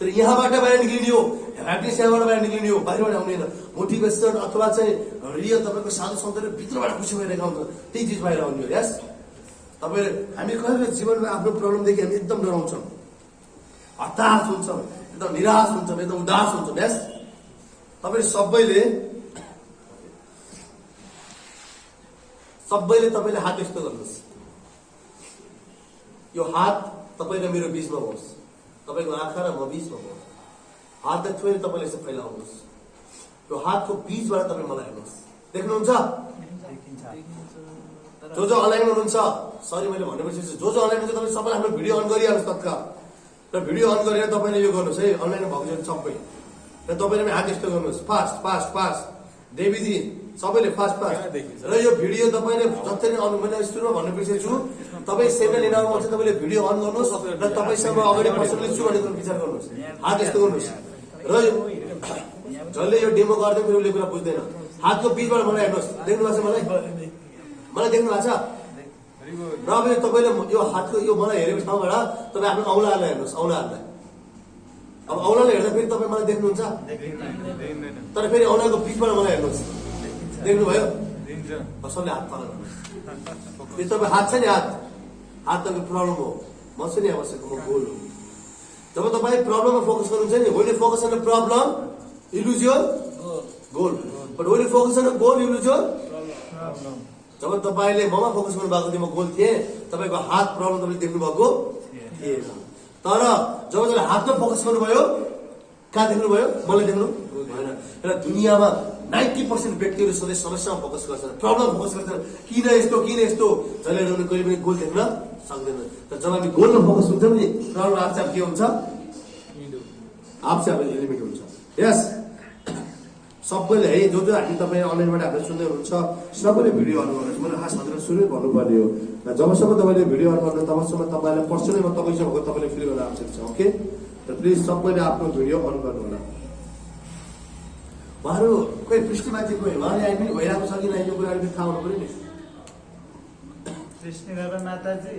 तर यहाँबाट बाहिर निक्लिने हो ह्याप्पिनेस यहाँबाट बाहिर निक्लिने हो बाहिरबाट आउँदैन मोटिभेसन अथवा चाहिँ रियल तपाईँको साधु सन्तले भित्रबाट खुसी भइरहेको हुन्छ त्यही चिज बाहिर आउने हो यस तपाईँले हामी कहिले जीवनमा आफ्नो प्रब्लमदेखि हामी एकदम डराउँछौँ हताश हुन्छौँ एकदम निराश हुन्छौँ एकदम उदास हुन्छौँ यस तपाईँले सबैले तपाईँले हात यस्तो गर्नुहोस् यो हात तपाईँ र मेरो बिचमा होस् तपाईँको आँखा र म बिचमा होस् हातलाई थोरै तपाईँले यसो फैलाउनुहोस् यो हातको बिचबाट तपाईँ मलाई हेर्नुहोस् देख्नुहुन्छ जो अनलाइन हुनुहुन्छ सरी मैले भन्ने बिर्सेछु जो अनलाइन हुन्छ तपाईँ सबैले हाम्रो भिडियो अन गरिहाल्नुहोस् तत्काल र भिडियो अन गरेर तपाईँले यो गर्नुहोस् है, अनलाइन भएको छ सबै। र तपाईँले पनि हात यस्तो गर्नुहोस्, फास्ट फास्ट फास्ट देवीजी सबैले फास्ट फास्ट। र यो भिडियो तपाईँले जति नै अन, मैले सुरुमा भन्नु बिर्सेछु, तपाईँ सेभेन लिन आउनुहुन्छ तपाईँले भिडियो अन गर्नुहोस् र तपाईँसँग अगाडि पर्सनली छु भनेर विचार गर्नुहोस्, हात यस्तो गर्नुहोस्। र जसले यो डेमो गर्दै फेरि उसले कुरा बुझ्दैन, हातको बिचबाट मलाई हेर्नुहोस्, देख्नु भएको छ मलाई देख्नु भएको छ। र अब तपाईँले यो हातको यो मलाई हेरेको ठाउँबाट तपाईँ आफ्नो औँलाहरूलाई हेर्नुहोस्, औँलाहरूलाई। अब औँलाले हेर्दा फेरि तपाईँ मलाई देख्नुहुन्छ, तर फेरि औँलाको बिचबाट मलाई हेर्नुहोस्, देख्नुभयो? सबले हात तल गर्नुहोस्। यो तपाईँ हात छ नि, हात तपाईँको प्रब्लम हो, म छु नि आवश्यक, म गोल हो। जब तपाईँ प्रब्लममा फोकस गर्नुहुन्छ नि, when you focus on the problem, you lose your goal. But when you focus on the goal, you lose your problem. जब तपाईँले ममा फोकस गर्नु भएको थियो, म गोल थिएँ, तपाईँको हात प्रब्लम तपाईँले देख्नु भएको थिएन। तर जब तपाईँले हातमा फोकस गर्नुभयो, कहाँ देख्नुभयो? मलाई देख्नु भएन। र दुनियाँमा 90% व्यक्तिहरू सधैँ समस्यामा फोकस गर्छन्, प्रब्लम फोकस गर्छन्, किन यस्तो जसले उनीहरूले कहिले पनि गोल देख्न सक्दैन। तर जब हामी गोलमा फोकस हुन्छौँ नि, प्रब्लम आफै के हुन्छ? आफै एलिमिनेट हुन्छ। यस, सबैले है, जो हामी तपाईँ अनलाइनबाट हामीले सुन्दै हुनुहुन्छ, सबैले भिडियो अन गर्नुहोस्। मैले खास भनेर सुरु भन्नुपर्ने हो, जबसम्म तपाईँले भिडियो अन गर्नु तबसम्म तपाईँलाई पर्सनली म तपाईँसँग तपाईँले फिल गर्न आवश्यक छ। ओके, र प्लिज सबैले आफ्नो भिडियो अन गर्नु होला। उहाँहरू कोही पृष्ठ माथि कोही उहाँले आइ पनि भइरहेको छ कि नै, यो कुराहरू पनि थाहा हुनु पऱ्यो नि। माताजी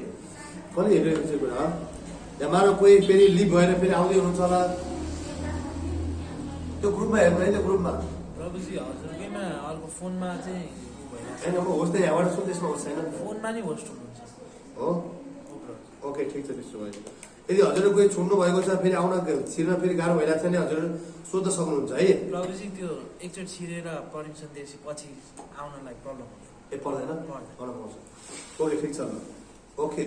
कसले हेरिरहेको छ कुरा? त्यहाँ मानव कोही फेरि लिभ भएर फेरि आउँदै हुनुहुन्छ होला, त्यो ग्रुपमा हेर्नु है, त्यो ग्रुपमा प्रभुजी हजुरकैमा अर्को फोनमा चाहिँ होइन, म होस् त यहाँबाट छु, त्यसमा होस् छैन फोनमा नि होस्ट हुनुहुन्छ हो। ओके, ठिक छ। त्यसो भए यदि हजुरले कोही छोड्नु भएको छ, फेरि आउन छिर्न फेरि गाह्रो भइरहेको छ भने हजुर सोध्न सक्नुहुन्छ है। प्रभुजी त्यो एकचोटि छिरेर परमिसन दिएपछि पछि आउनलाई प्रब्लम हुन्छ। ए पर्दैन, गर्न पाउँछ। ओके, ठिक छ ल। ओके,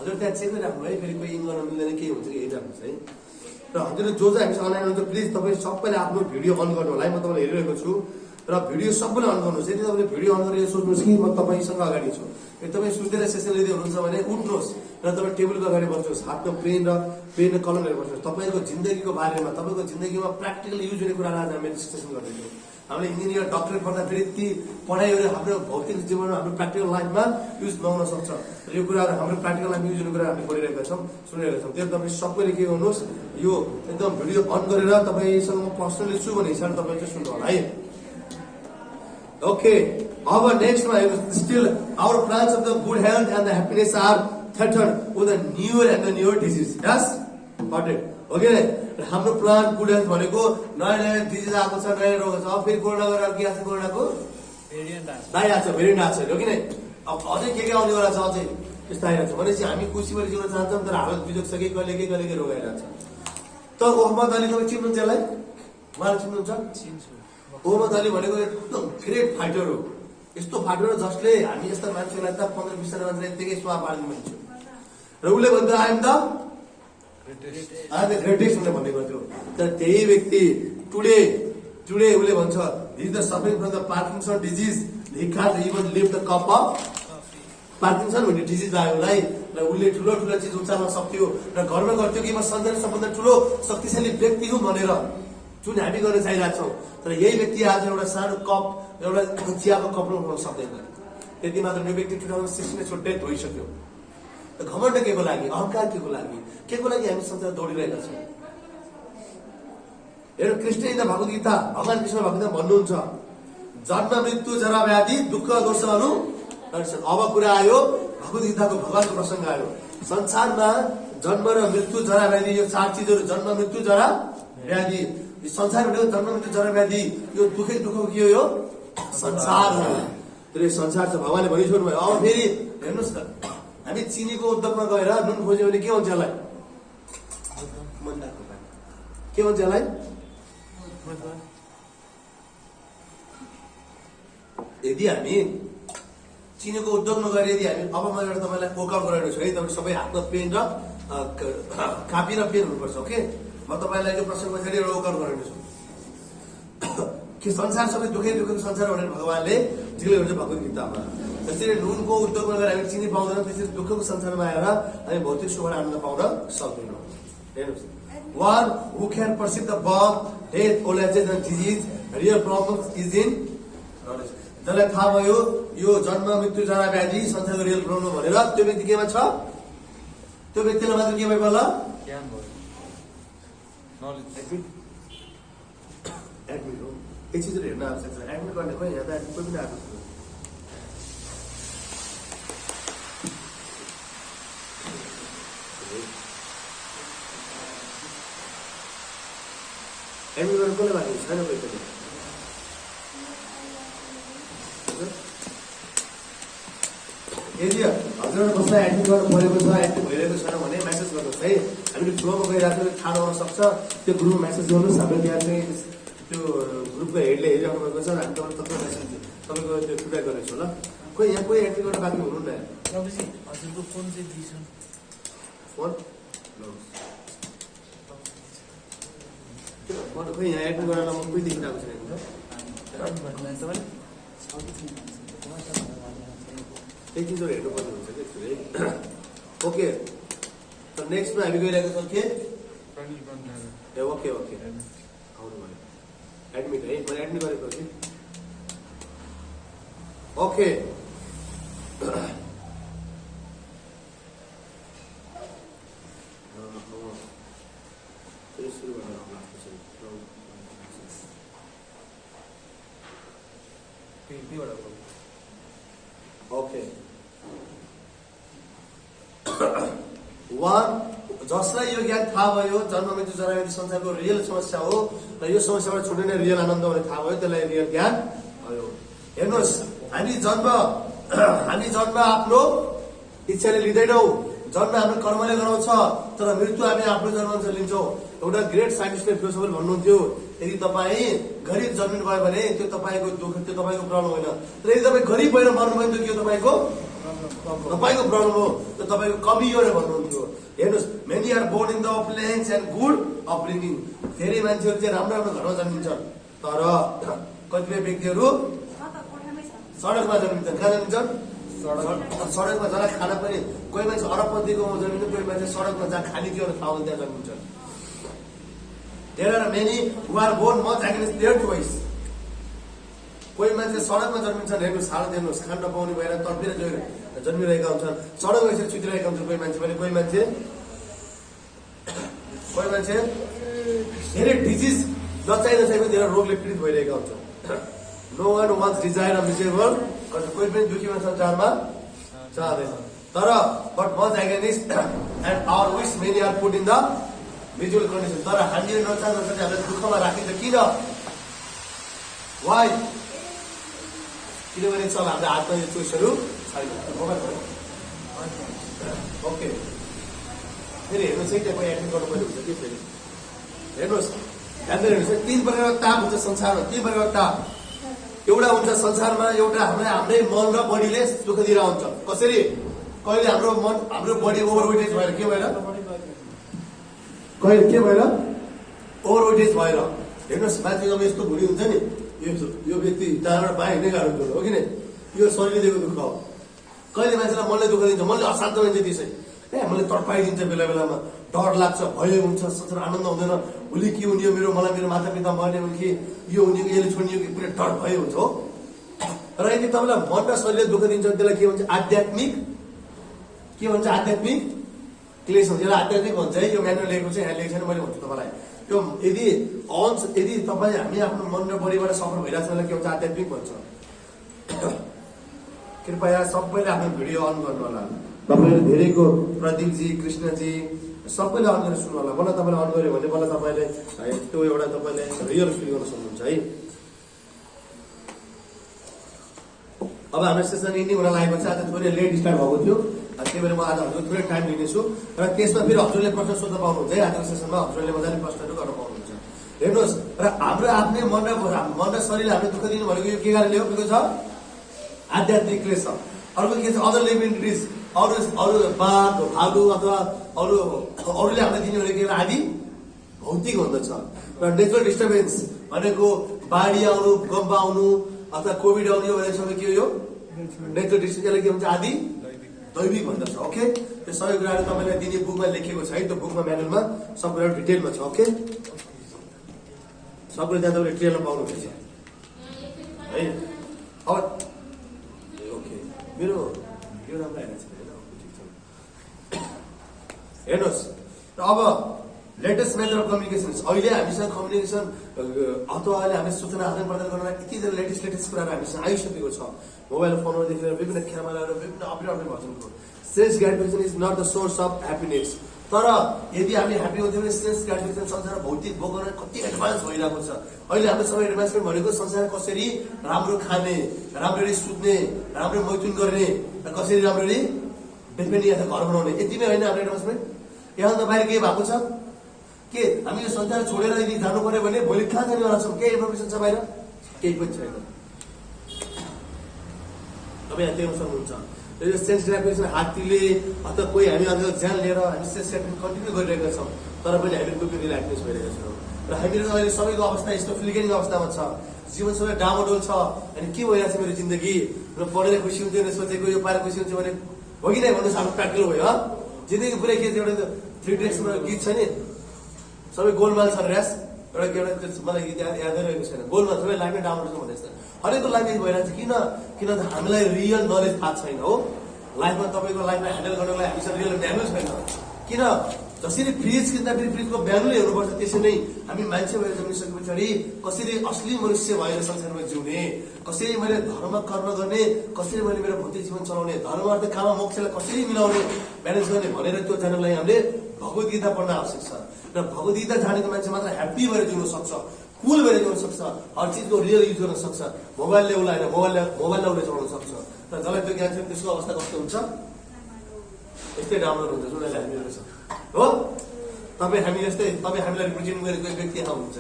हजुर त्यहाँ चेक गरिराख्नु है, फेरि कोही इन गर्न मिल्दैन केही हुन्छ कि हेरिराख्नुहोस् है। र हजुरले जो चाहिँ हामीसँग अनलाइन हुन्छ, प्लिज तपाईँ सबैले आफ्नो भिडियो अन गर्नु होला है। म तपाईँलाई हेरिरहेको छु र भिडियो सबैले अन गर्नुहोस्। यदि तपाईँले भिडियो अन गरेर सोच्नुहोस् कि म तपाईँसँग अगाडि छु, यदि तपाईँ सुतेर सेसन लिँदै हुनुहुन्छ भने उठ्नुहोस् र तपाईँ टेबलको अगाडि बस्नुहोस्, हातमा पेन र कलम लिएर बस्नुहोस्। तपाईँको जिन्दगीको बारेमा, तपाईँको जिन्दगीमा प्र्याक्टिकल युज हुने कुरालाई आज हामीले डिस्कसन गर्दैछौँ। हामीले इन्जिनियर डक्टर पढ्दाखेरि ती पढाइहरू हाम्रो भौतिक जीवनमा, हाम्रो प्र्याक्टिकल लाइफमा युज नहुन सक्छ। यो कुराहरू हाम्रो प्र्याक्टिकल लाइफमा युज हुने कुरा हामीले पढिरहेका छौँ, सुनिरहेका छौँ। त्यो तपाईँ सबैले के गर्नुहोस्, यो एकदम भिडियो अन गरेर तपाईँसँग म पर्सनली छु भन्ने हिसाबले तपाईँ चाहिँ सुन्नु होला है। ओके, अब नेक्स्टमा हेर्नुहोस्, still our plans of the good health and the happiness are threatened with the newer and the newer disease. Yes, got it. Okay, हाम्रो प्लान गुड हेल्थ भनेको नयाँ नयाँ डिजिज आएको छ, नयाँ रोग छ। अब फेरि कोरोना गरेर के आएको छ? कोरोनाको भेरिएन्ट आएको छ, भेरिएन्ट आएको छ, हो कि नै? अब अझै के आउनेवाला छ, अझै यस्तो आइरहेको छ भनेपछि हामी खुसीभरि जिउन चाहन्छौँ, तर हालत बिजोग छ कि कहिले के रोग आइरहेको छ। त मोहम्मद अली तपाईँ चिन्नुहुन्छ यसलाई? उहाँलाई चिन्नुहुन्छ? चिन्छु। मोहम्मद अली भनेको एकदम ग्रेट फाइटर हो। यस्तो फाइटर हो जसले हामी यस्ता मान्छेलाई त 15-20 जना मान्छेलाई यत्तिकै स्वाहा पार्ने मान्छे र उसले भन्छ आइ एम द ग्रेटेस्ट भनेर भन्ने गर्थ्यो। तर त्यही व्यक्ति टुडे उसले भन्छ he is the suffering from the Parkinson disease, he can't even live the cup of Parkinson भन्ने डिजिज आयो उसलाई। र उसले ठुलो चिज उचाल्न सक्थ्यो र घरमा गर्थ्यो कि म संसार सबभन्दा ठुलो शक्तिशाली व्यक्ति हुँ भनेर, जुन हामी गर्न चाहिरहेको छौँ। तर यही व्यक्ति आज एउटा सानो कप, एउटा चियाको कपमा उठाउन सक्दैन। त्यति मात्र यो व्यक्ति 2016 डेथ भइसक्यो। घमण्ड के को लागि, अहंकार के को लागि हामी संसार दौडिरहेका छौँ? हेर्नु, कृष्ण इन भगवत गीता, भगवान कृष्ण भगवत भन्नुहुन्छ, जन्म मृत्यु जरा व्याधि दुःख दोष अनुदर्शन। अब कुरा आयो भगवत गीताको, भगवानको प्रसङ्ग आयो। संसारमा जन्म र मृत्यु जरा व्याधि, यो 4 चिजहरू, जन्म मृत्यु जरा व्याधि। संसार भनेको जन्म मृत्यु जरा व्याधि, यो दुःखको के हो? यो संसार हो। त्यो संसार छ, भगवानले भनिसक्नु भयो। अब फेरि हेर्नुहोस् न, हामी चिनीको उद्योगमा गएर नुन खोज्यो भने के हुन्छ यसलाई? के भन्छ यसलाई? यदि हामी चिनीको उद्योगमा गएर यदि हामी, अब म एउटा तपाईँलाई वर्कआउट गराइरहेको छु है, तपाईँ सबै हातमा पेन र कापी र पेन हुनुपर्छ। ओके, म तपाईँलाई यो प्रसङ्गमा फेरि एउटा वर्कआउट गराइरहेको छु कि संसार सबै दुःखको संसार भनेर भगवानले जिल्ला हुन्छ भगवत गीतामा। त्यसरी नुनको उद्योगमा गएर हामी चिनी पाउँदैनौँ, त्यसरी दुःखको संसारमा आएर हामी भौतिक सुख आनन्द पाउन सक्दैनौँ। हेर्नुहोस्, one who can perceive the birth, death, old age and disease, real problems is in knowledge. जसलाई थाहा भयो यो जन्म मृत्यु जरा व्याधि संसारको रियल प्रब्लम भनेर त्यो व्यक्ति केमा छ? त्यो व्यक्तिलाई मात्र के भयो होला? ज्ञान भयो, नलेज। एडमिट हो, एक चिजहरू हेर्न आवश्यक छ। एडमिट गर्ने खोइ यहाँ त एडमिट कोही पनि आएको छैन। एडमिट गर्न कसले भएको छैन कोही पनि। यदि हजुरहरू कसलाई एडमिट गर्नु परेको छ, एडमिट भइरहेको छैन भने मेसेज गर्नुहोस् है। हामीले ग्रुपमा गइरहेको छ, थाहा नहुन सक्छ, त्यो ग्रुपमा मेसेज गर्नुहोस्। हाम्रो त्यहाँ चाहिँ त्यो ग्रुपको हेडले हेरिराख्नु भएको छ, हामी तपाईँ मेसेज तपाईँको त्यो फिडब्याक गर्नेछु ल। कोही यहाँ कोही एडमिट गर्न बाँकी हुनुहुन्न। प्रभुजी हजुरको फोन चाहिँ दिइसक्नु। फोन खोइ यहाँ एडमिट गर्न म कोही देखिरहेको छैन। एक चिजहरू हेर्नुपर्ने हुन्छ कि एक्चुअली। ओके, त नेक्स्टमा हामी गइरहेको छौँ के? ए ओके ओके, आउनु भयो एडमिट है, मैले एडमिट गरेको थिएँ। ओके, ओके, वान जसलाई यो ज्ञान थाहा भयो जन्म मृत्यु जरा व्याधि संसारको रियल समस्या हो र यो समस्याबाट छुट्ने नै रियल आनन्द भने थाहा भयो, त्यसलाई रियल ज्ञान भयो। हेर्नुहोस्, हामी जन्म आफ्नो इच्छाले लिँदैनौँ, जन्म हाम्रो कर्मले गराउँछ, तर मृत्यु हामी आफ्नो जन्मानुसार लिन्छौँ। एउटा ग्रेट साइन्टिस्टले फिलोसफर भन्नुहुन्थ्यो, यदि तपाईँ गरिब जन्मिनु भयो भने त्यो तपाईँको दुःख, त्यो तपाईँको प्रब्लम होइन, तर यदि तपाईँ गरिब भएर मर्नुभयो भने त्यो तपाईँको प्रब्लम हो, त्यो तपाईँको कमी हो भनेर भन्नुहुन्थ्यो। हेर्नुहोस्, many are born in the appliance and good upbringing. धेरै मान्छेहरू चाहिँ राम्रो राम्रो घरमा जन्मिन्छन्, तर कतिपय व्यक्तिहरू सडकमा जन्मिन्छन्। कहाँ जन्मिन्छन्? सडकमा जरा खाना पनि, कोही मान्छे अरबपतिकोमा जन्मिन्छ, कोही मान्छे सडकमा जहाँ खाने के हो थाहा हुँदैन त्यहाँ जन्मिन्छन्। There are many who are born much against their choice. कोही मान्छे सडकमा जन्मिन्छन्, हेर्नुहोस् हालत हेर्नुहोस्, खान नपाउने भएर तडपेर जन्मिरहेका हुन्छन्, सडकमा यसरी सुतिरहेका हुन्छन्। कोही मान्छे भने कोही मान्छे धेरै डिजिज नचाहिँ धेरै रोगले पीडित भइरहेका हुन्छन्। No one wants desire of miserable, कोही पनि दुखीमा संसारमा चाहँदैन। तर but much against and our wish many are put in the visual condition. तर हामीले नचाहँदा हामीलाई दुःखमा राखिन्छ। किन? वाइ? किनभने सब हाम्रो हातमा यो चोइसहरू छैन। ओके, फेरि हेर्नुहोस् है, त्यहाँ कोही एडमिट गर्नुपर्ने हुन्छ कि फेरि हेर्नुहोस्, ध्यान दिएर हेर्नुहोस्। 3 प्रकारको ताप हुन्छ संसारमा। 3 प्रकारको ताप। एउटा हुन्छ संसारमा, एउटा हाम्रै मन र बडीले दुःख दिएर हुन्छ। कसरी? कहिले हाम्रो बडी ओभरवेटेज भएर, के भएर? कहिले के भएर? ओभरवेटेज भएर। हेर्नुहोस्, मान्छे जब यस्तो भुँडी हुन्छ नि, यो व्यक्ति जहाँबाट बाहिर हिँड्नै गाह्रो हुन्छ हो कि नै, यो शरीरले दिएको दुःख हो। कहिले मान्छेलाई मनले दुःख दिन्छ, मनले अशान्त हुन्छ त्यसै, मैले तडपाइदिन्छ, बेला बेलामा डर लाग्छ, भय हुन्छ, संसार आनन्द हुँदैन, भोलि के हुने हो, मलाई मेरो माता पिता मर्ने हो कि यो हुने, यसले छोड्ने कि पुरै डर भय हुन्छ हो। र यदि तपाईँलाई मन र शरीरले दुःख दिन्छ त्यसलाई के भन्छ? आध्यात्मिक, के भन्छ? आध्यात्मिक क्लेश हुन्छ। यसलाई आध्यात्मिक भन्छ है। यो म्यानुअल लेखेको चाहिँ यहाँ लेखेको छैन, मैले भन्छु तपाईँलाई। यो यदि तपाईँ हामी आफ्नो मन र बडीबाट सफर भइरहेको छ, के भन्छ? आध्यात्मिक भन्छ। कृपया सबैले आफ्नो भिडियो अन गर्नु होला। तपाईँले धेरैको प्रदीपजी, कृष्णजी सबैले अन गरेर सुन्नु होला। मलाई तपाईँले अन गर्यो भने मलाई तपाईँले त्यो एउटा तपाईँले रियल फिल गर्न सक्नुहुन्छ है। अब हाम्रो सेसन इन्डिङ हुन लागेको छ। आज थोरै लेट स्टार्ट भएको थियो, त्यही भएर म आज हजुरको थोरै टाइम लिनेछु र त्यसमा फेरि हजुरले प्रश्न सोध्न पाउनुहुन्छ है। आजको सेसनमा हजुरले मजाले प्रश्नहरू गर्न पाउनुहुन्छ। हेर्नुहोस्, र हाम्रो आफ्नै मन र शरीरले हामीले दुःख दिनु भनेको यो के कारणले हो? बिकज छ आध्यात्मिक क्लेश छ। अर्को के छ? अदर लिभिङ इन्टिटिज, अरू बाघ भालु अथवा अरूले हामीलाई दिने भनेको एउटा आदि भौतिक हुँदछ। र नेचुरल डिस्टर्बेन्स भनेको बाढी आउनु, भूकम्प आउनु अथवा कोभिड आउने भनेको सबै के हो? यो नेचुरल डिस्टर्बेन्स। यसलाई के भन्छ? आदि दैविक भन्दछ। ओके, त्यो सबै कुराहरू तपाईँलाई दिने बुकमा लेखेको छ है, त्यो बुकमा म्यानुअलमा सब कुराहरू डिटेलमा छ। ओके, सब कुरा त्यहाँ तपाईँले डिटेलमा पाउनुहुनेछ है। अब ओके, मेरो यो राम्रो आएको छैन होइन, ठिक छ। हेर्नुहोस्, र अब लेटेस्ट मेथड अफ कम्युनिकेसन, अहिले हामीसँग कम्युनिकेसन अथवा अहिले हामी सूचना आदान प्रदान गर्न यति धेरै लेटेस्ट कुराहरू हामीसँग आइसकेको छ। मोबाइल फोनहरूदेखि लिएर विभिन्न क्यामेराहरू, विभिन्न अपडेट भर्जनको। Sense gratification is not the source of happiness. तर यदि हामी ह्याप्पी हुन्थ्यौँ भने सेन्स ग्राटिफिकेसन संसार भौतिक भोगन कति एडभान्स भइरहेको छ। अहिले हाम्रो सबै एडभान्समेन्ट भनेको संसार कसरी राम्रो खाने, राम्ररी सुत्ने, राम्रो मैथुन गर्ने, र कसरी राम्ररी बेलबेली या घर बनाउने, यति नै होइन हाम्रो एडभान्समेन्ट। यहाँभन्दा बाहिर के भएको छ के? हामी यो संसार छोडेर यदि जानु पर्यो भने भोलि कहाँ जानेवाला छौँ? केही इन्फर्मेसन छ बाहिर? केही पनि छैन। तपाईँ यहाँ देख्न सक्नुहुन्छ यो सेन्स ग्राटिफिकेसन हात्तीले अथवा कोही हामी अझ ज्यान लिएर हामी सेन्स ग्राटिफिकेसन कन्टिन्यू गरिरहेका छौँ, तर पनि हामी दुःखी ह्याप्पिनेस भइरहेका छौँ। र हामीहरू अहिले सबैको अवस्था यस्तो फ्लिकेनिङ अवस्थामा छ, जीवन सबै डामाडोल छ। अनि के भइरहेको छ मेरो जिन्दगी? र पढेर खुसी हुन्थ्यो भने सोचेको, यो पाएर खुसी हुन्छ भने हो कि नै भन्नुहोस्, हाम्रो प्र्याक्टिकल भयो। जिन्दगी पुरै के छ, एउटा 3 डेजमा गीत छ नि, सबै गोलमाल छ ऱ्यास, एउटा मलाई गीत यादै रहेको छैन, गोलमाल सबै लाइफमै डाउनलोड छ भन्ने जस्तो हरेकको लाइफमा भइरहेको छ। किन हामीलाई रियल नलेज थाहा छैन हो। लाइफमा तपाईँको लाइफलाई ह्यान्डल गर्नलाई हामीसँग रियल भ्यालु छैन। किन जसरी फ्रिज किन्दाखेरि फ्रिजको भ्यालुले हेर्नुपर्छ, त्यसरी नै हामी मान्छे भएर जन्मिसके पछाडि कसरी असली मनुष्य भएर संसारमा जिउने, कसरी मैले धर्म कर्म गर्ने, कसरी मैले मेरो भौतिक जीवन चलाउने, धर्म अर्थ काम मोक्षलाई कसरी मिलाउने, ब्यालेन्स गर्ने भनेर त्यो जानलाई हामीले भगवत गीता पढ्न आवश्यक छ। र भगवत गीता जानेको मान्छे मात्र ह्याप्पी भएर जिउन सक्छ, कुल भएर जिउन सक्छ, हर चिजको रियल युज गर्न सक्छ। मोबाइलले उसलाई मोबाइललाई उसले चलाउन सक्छ। तर जसलाई त्यो ज्ञान छ त्यसको अवस्था कस्तो हुन्छ? यस्तै डाउनलोड हुन्छ जुन हामीहरू छ हो। तपाईँ हामी जस्तै, तपाईँ हामीलाई रिप्रेजेन्ट गरेको व्यक्ति यहाँ हुनुहुन्छ।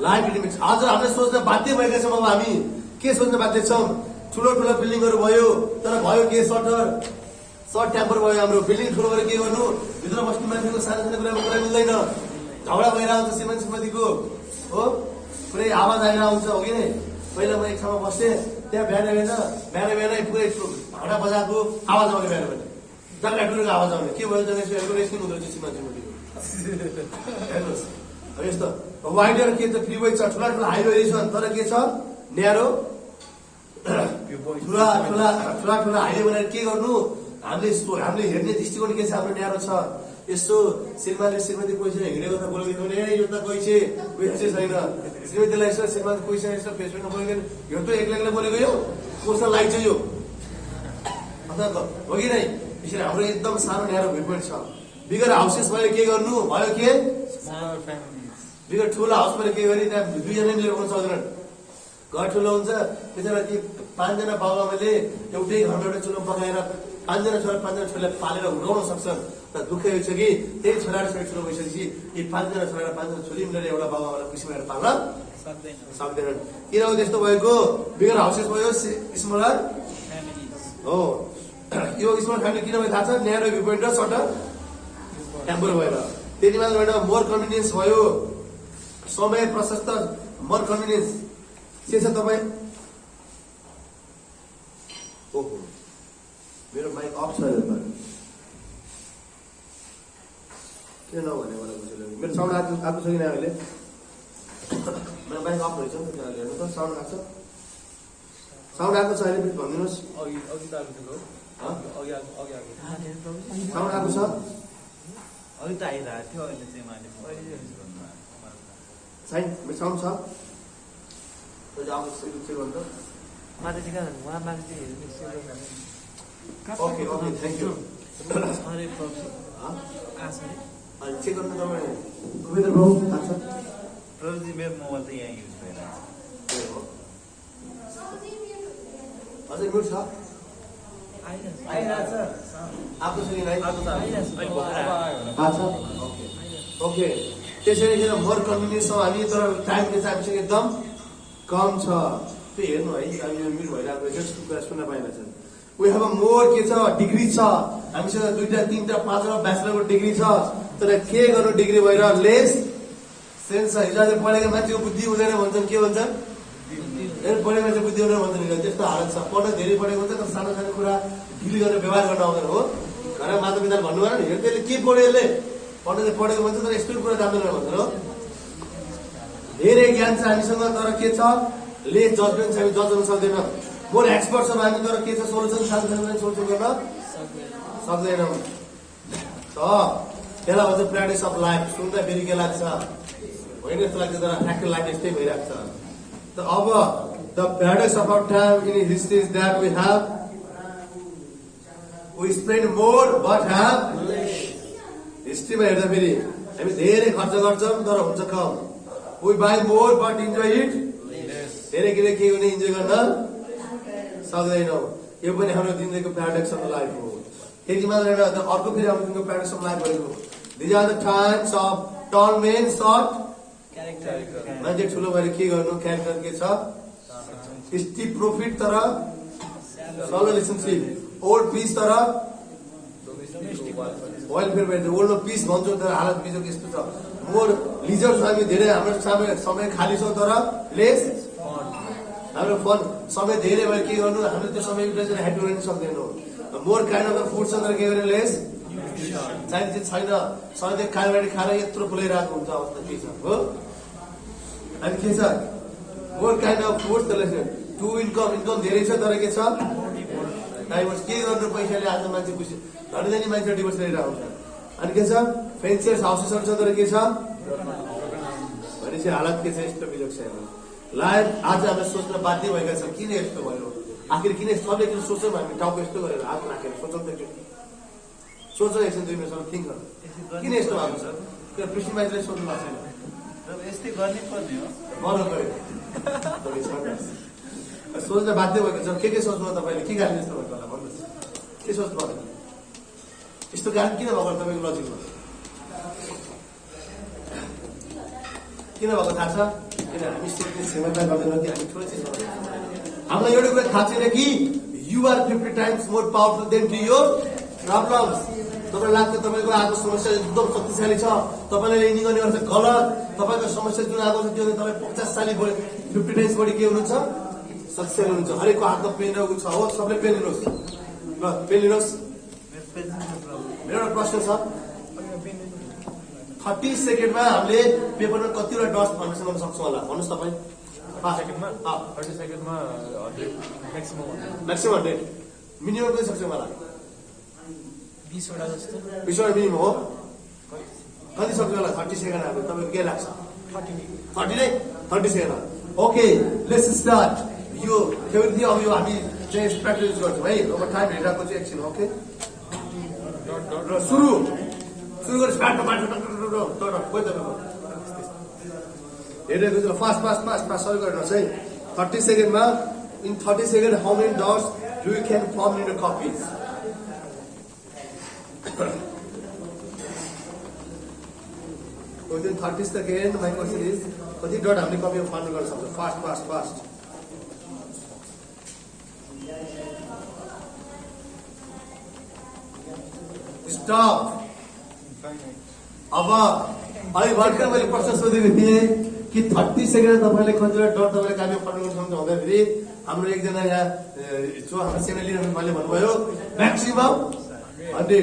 लाइफ लिमिट आज हामीले सोच्न बाध्य भएका छौँ। अब हामी के सोच्न बाध्य छौँ? ठुलो ठुलो बिल्डिङहरू भयो, तर भयो के सर्ट ट्याम्पर भयो। हाम्रो बिल्डिङ ठुलो गरेर के गर्नु? भित्र बस्ने मान्छेको सानो सानो कुरा मिल्दैन, झगडा भइरहेको हुन्छ श्रीमतीको हो, पुरै आवाज आइरहेको हुन्छ हो कि नै। पहिला म एक ठाउँमा बस्थेँ, त्यहाँ बिहानै पुरै भाँडा बजाएको आवाज आउने, बिहान जग्गा ठुलो आवाज आउने। के भयो? रेस्किङ हुँदो रहेछ श्रीमतीको। हेर्नुहोस् अब यस्तो वाइडर के छ, फ्री वे छ, ठुला ठुला हाइवे छ, तर के छ? न्यारो ठुला हाइवे बनाएर के गर्नु? हामीले हेर्ने दृष्टिकोण के छ? हाम्रो न्यारो छ। यसो श्रीमती कोही छैन हिँडेको त बोलेको भने यो त कोही चाहिँ छैन। श्रीमतीलाई यसो श्रीमती कोही छैन यसो फेसबुकमा बोलेको, यो त एक्लै बोलेको, यो कोसँग लाइक छ यो अथवा हो कि नै? यसरी हाम्रो एकदम सानो न्यारो भ्यू पोइन्ट छ। बिगर हाउसेस भयो के गर्नु? भयो के? बिगर ठुलो हाउस भयो के गरी त्यहाँ 2 जना मिलेर बस्न सक्दैनन्। घर ठुलो हुन्छ, त्यसमा ती 5 जना बाबुआमाले एउटै घरमा एउटा चुलो पकाएर 5 जना छोरा 5 जना छोरीलाई पालेर हुर्काउन सक्छन्। तर दुःख यो छ कि त्यही छोरा र छोरी ठुलो भइसकेपछि यी 5 जना छोरा र 5 जना छोरी मिलेर एउटा बाबुआमालाई खुसी भएर पाल्न सक्दैनन्। किन हो त्यस्तो भएको? बिगर हाउसेस भयो, स्मलर हो। यो स्मल फ्यामिली किन भयो थाहा छ? न्यारो भ्यू पोइन्ट र सर्ट ट्याम्पर भएर। त्यति मात्र होइन, मोर कन्भिनियन्स भयो, समय प्रशस्त, मोर कन्भिनियन्स के छ तपाईँ? ओहो मेरो माइक अफ छ, किन नभने मलाई बुझ्यो? मेरो साउन्ड आएको छ कि न अहिले? मेरो माइक अफ रहेछ नि त, हेर्नु त साउन्ड आएको छ? साउन्ड आएको छ अहिले? प्लिज भनिदिनुहोस्। साउन्ड आएको छ? अघि त आइरहेको थियो, अहिले चाहिँ साउन्ड छ? Okay okay thank you. Check गर्नु तपाईँ गोविन्द बाबु थाहा छ? प्रभुजी मेरो मोबाइल त यहाँ युज भइरहेको हजुर म्युट छ? आएको छ कि नै? ओके त्यसरी किन मोर कन्भिनियन्स छौँ हामी, तर टाइम के छ हामीसँग एकदम कम छ। त्यो हेर्नु है, हामी म्युट भइरहेको जस्तो कुरा सुन्न पाइरहेछ। वी हेभ अ मोर के छ? डिग्री छ हामीसँग, 2टा 3टा 5वटा ब्याचलरको डिग्री छ। तर के गर्नु? डिग्री भएर लेस सेन्स छ। हिजो आज पढेको मान्छेको बुद्धि हुँदैन भन्छन्, के भन्छन्? पढेको मान्छे बुझ्दैन भन्छ नि त्यस्तो हालत छ। पढ्न धेरै पढेको हुन्छ तर सानो सानो कुरा डिल गरेर व्यवहार गर्न आउँदैन हो। घरमा माता पिताले भन्नु भएन नि त्यसले के पढ्यो यसले पढ्न चाहिँ पढेको भन्छ तर यस्तो कुरा जान्दैन भन्छ हो। धेरै ज्ञान छ हामीसँग तर के छ ले जजमेन्ट छ हामी जज गर्न सक्दैन। मोर एक्सपर्ट छ हामी तर के छ सोल्युसन सानो सोल्युसन गर्न सक्दैनौँ। त त्यसलाई भन्छ प्र्याक्टिस अफ लाइफ। सुन्दा फेरि के लाग्छ होइन जस्तो लाग्छ तर ठ्याक्कै लाइफ यस्तै भइरहेको छ। त अब the practice of our time in history is that we spend more but have हिस्ट्रीमा हेर्दा फेरि हामी धेरै खर्च गर्छौँ तर हुन्छ कम। We buy more but enjoy it धेरै के गर्ने इन्जोय गर्न सक्दैनौँ। यो पनि हाम्रो जिन्दगीको प्र्याक्टिस अफ लाइफ हो। त्यति मात्र होइन अर्को फेरि हाम्रो जिन्दगीको प्र्याक्टिस अफ लाइफ भनेको these are the times of tall men short मान्छे ठुलो भएर के गर्नु क्यारेक्टर के छ स्टिप प्रफिट तर सलो रिलेसनसिप ओल्ड पिस तर वेलफेयर भएर ओल्डमा पिस भन्छौँ तर हालत पिसको यस्तो छ। मोर लिजर छ हामी धेरै हाम्रो समय खाली छौँ तर लेस हाम्रो फन समय धेरै भयो के गर्नु हामीले त्यो समय युटिलाइज ह्याप्पी गर्न सक्दैनौँ। मोर काइन्ड अफ फुड छ तर के गर्ने लेस चाहिने चाहिँ छैन। सधैँ खानाबारी खाएर यत्रो फुलाइरहेको हुन्छ अवस्था के छ हो। अनि के छ मोर काइन्ड अफ फुड त्यसलाई टु इन्कम धेरै छ तर के छ डाइभोर्स के गर्नु पैसाले आज मान्छे खुसी धनी धनी मान्छे डिभोर्स लिएर आउँछ। अनि के छ फेन्सियर्स हाउसेसहरू छ तर के छ भनेपछि हालत के छ यस्तो बिजोग छ। लाइफ आज हामी सोच्न बाध्य भएका छौँ किन यस्तो भयो आखिर किन सबले किन सोच्छौँ हामी टाउको यस्तो गरेर हात राखेर सोचौँ त सोच एकछिन 2 मिनटसम्म थिङ्क गर्नु किन यस्तो भएको छ त्यो कृषि मान्छेले सोध्नु भएको छैन यस्तै गर्नै पर्ने हो गर्नु पऱ्यो सोच्न बाध्य भएको छ। के सोच्नु तपाईँले के कारण यस्तो भएको होला भन्नुहोस् के सोच्नु पर्दैन यस्तो कारण किन भएको तपाईँको लजिकमा किन भएको थाहा छ किन हामी सोच्ने क्षमता गर्दैनौँ कि हामी ठुलो चिज हामीलाई एउटा कुरा थाहा छैन कि you are 50 times more powerful than to your problems. तपाईँलाई लाग्छ तपाईँको आएको समस्या एकदम शक्तिशाली छ तपाईँले लिने गर्ने गर्छ गलत। तपाईँको समस्या जुन आएको छ त्यो तपाईँ 50 साली 50 टाइम्स बढी के हुनुहुन्छ सक्सेस हुनुहुन्छ। हरेकको हातमा पेन रहेको छ हो सबले पेन लिनुहोस् ल पेन लिनुहोस्। मेरो एउटा प्रश्न छ 30 सेकेन्डमा हामीले पेपरमा कतिवटा डस्ट फर्मेसन गर्न सक्छौँ होला भन्नुहोस् तपाईँ 30 सेकेन्डमा 100 म्याक्सिमम म्याक्सिमम 100 मिनिमम पनि सक्छौँ होला 20 वटा जस्तो 20 वटा मिनिमम हो कति सक्छौँ होला 30 सेकेन्ड हाम्रो तपाईँको के लाग्छ 30 नै 30 सेकेन्ड ओके लेट्स स्टार्ट। यो फेरि थियो अब यो हामी चाहिँ प्र्याक्टिस गर्छौँ है अब टाइम हेरिरहेको चाहिँ एकछिन ओके सुरु गरेर हेरेको फास्ट सरी गर्नुहोस् है 30 सेकेन्डमा in 30 second how many dots do you can form in the copies within 30 second my question is कति डट हामीले कपीमा फर्म गर्न सक्छौँ फास्ट स्टप। अब अहिले भर्खर मैले प्रश्न सोधेको थिएँ कि 30 सेकेन्ड तपाईँले कतिवटा डट तपाईँले काममा फर्म गर्न सक्नुहुन्छ भन्दाखेरि हाम्रो एकजना यहाँ जो हाम्रो सेमिनार लिडर उहाँले भन्नुभयो म्याक्सिमम 100।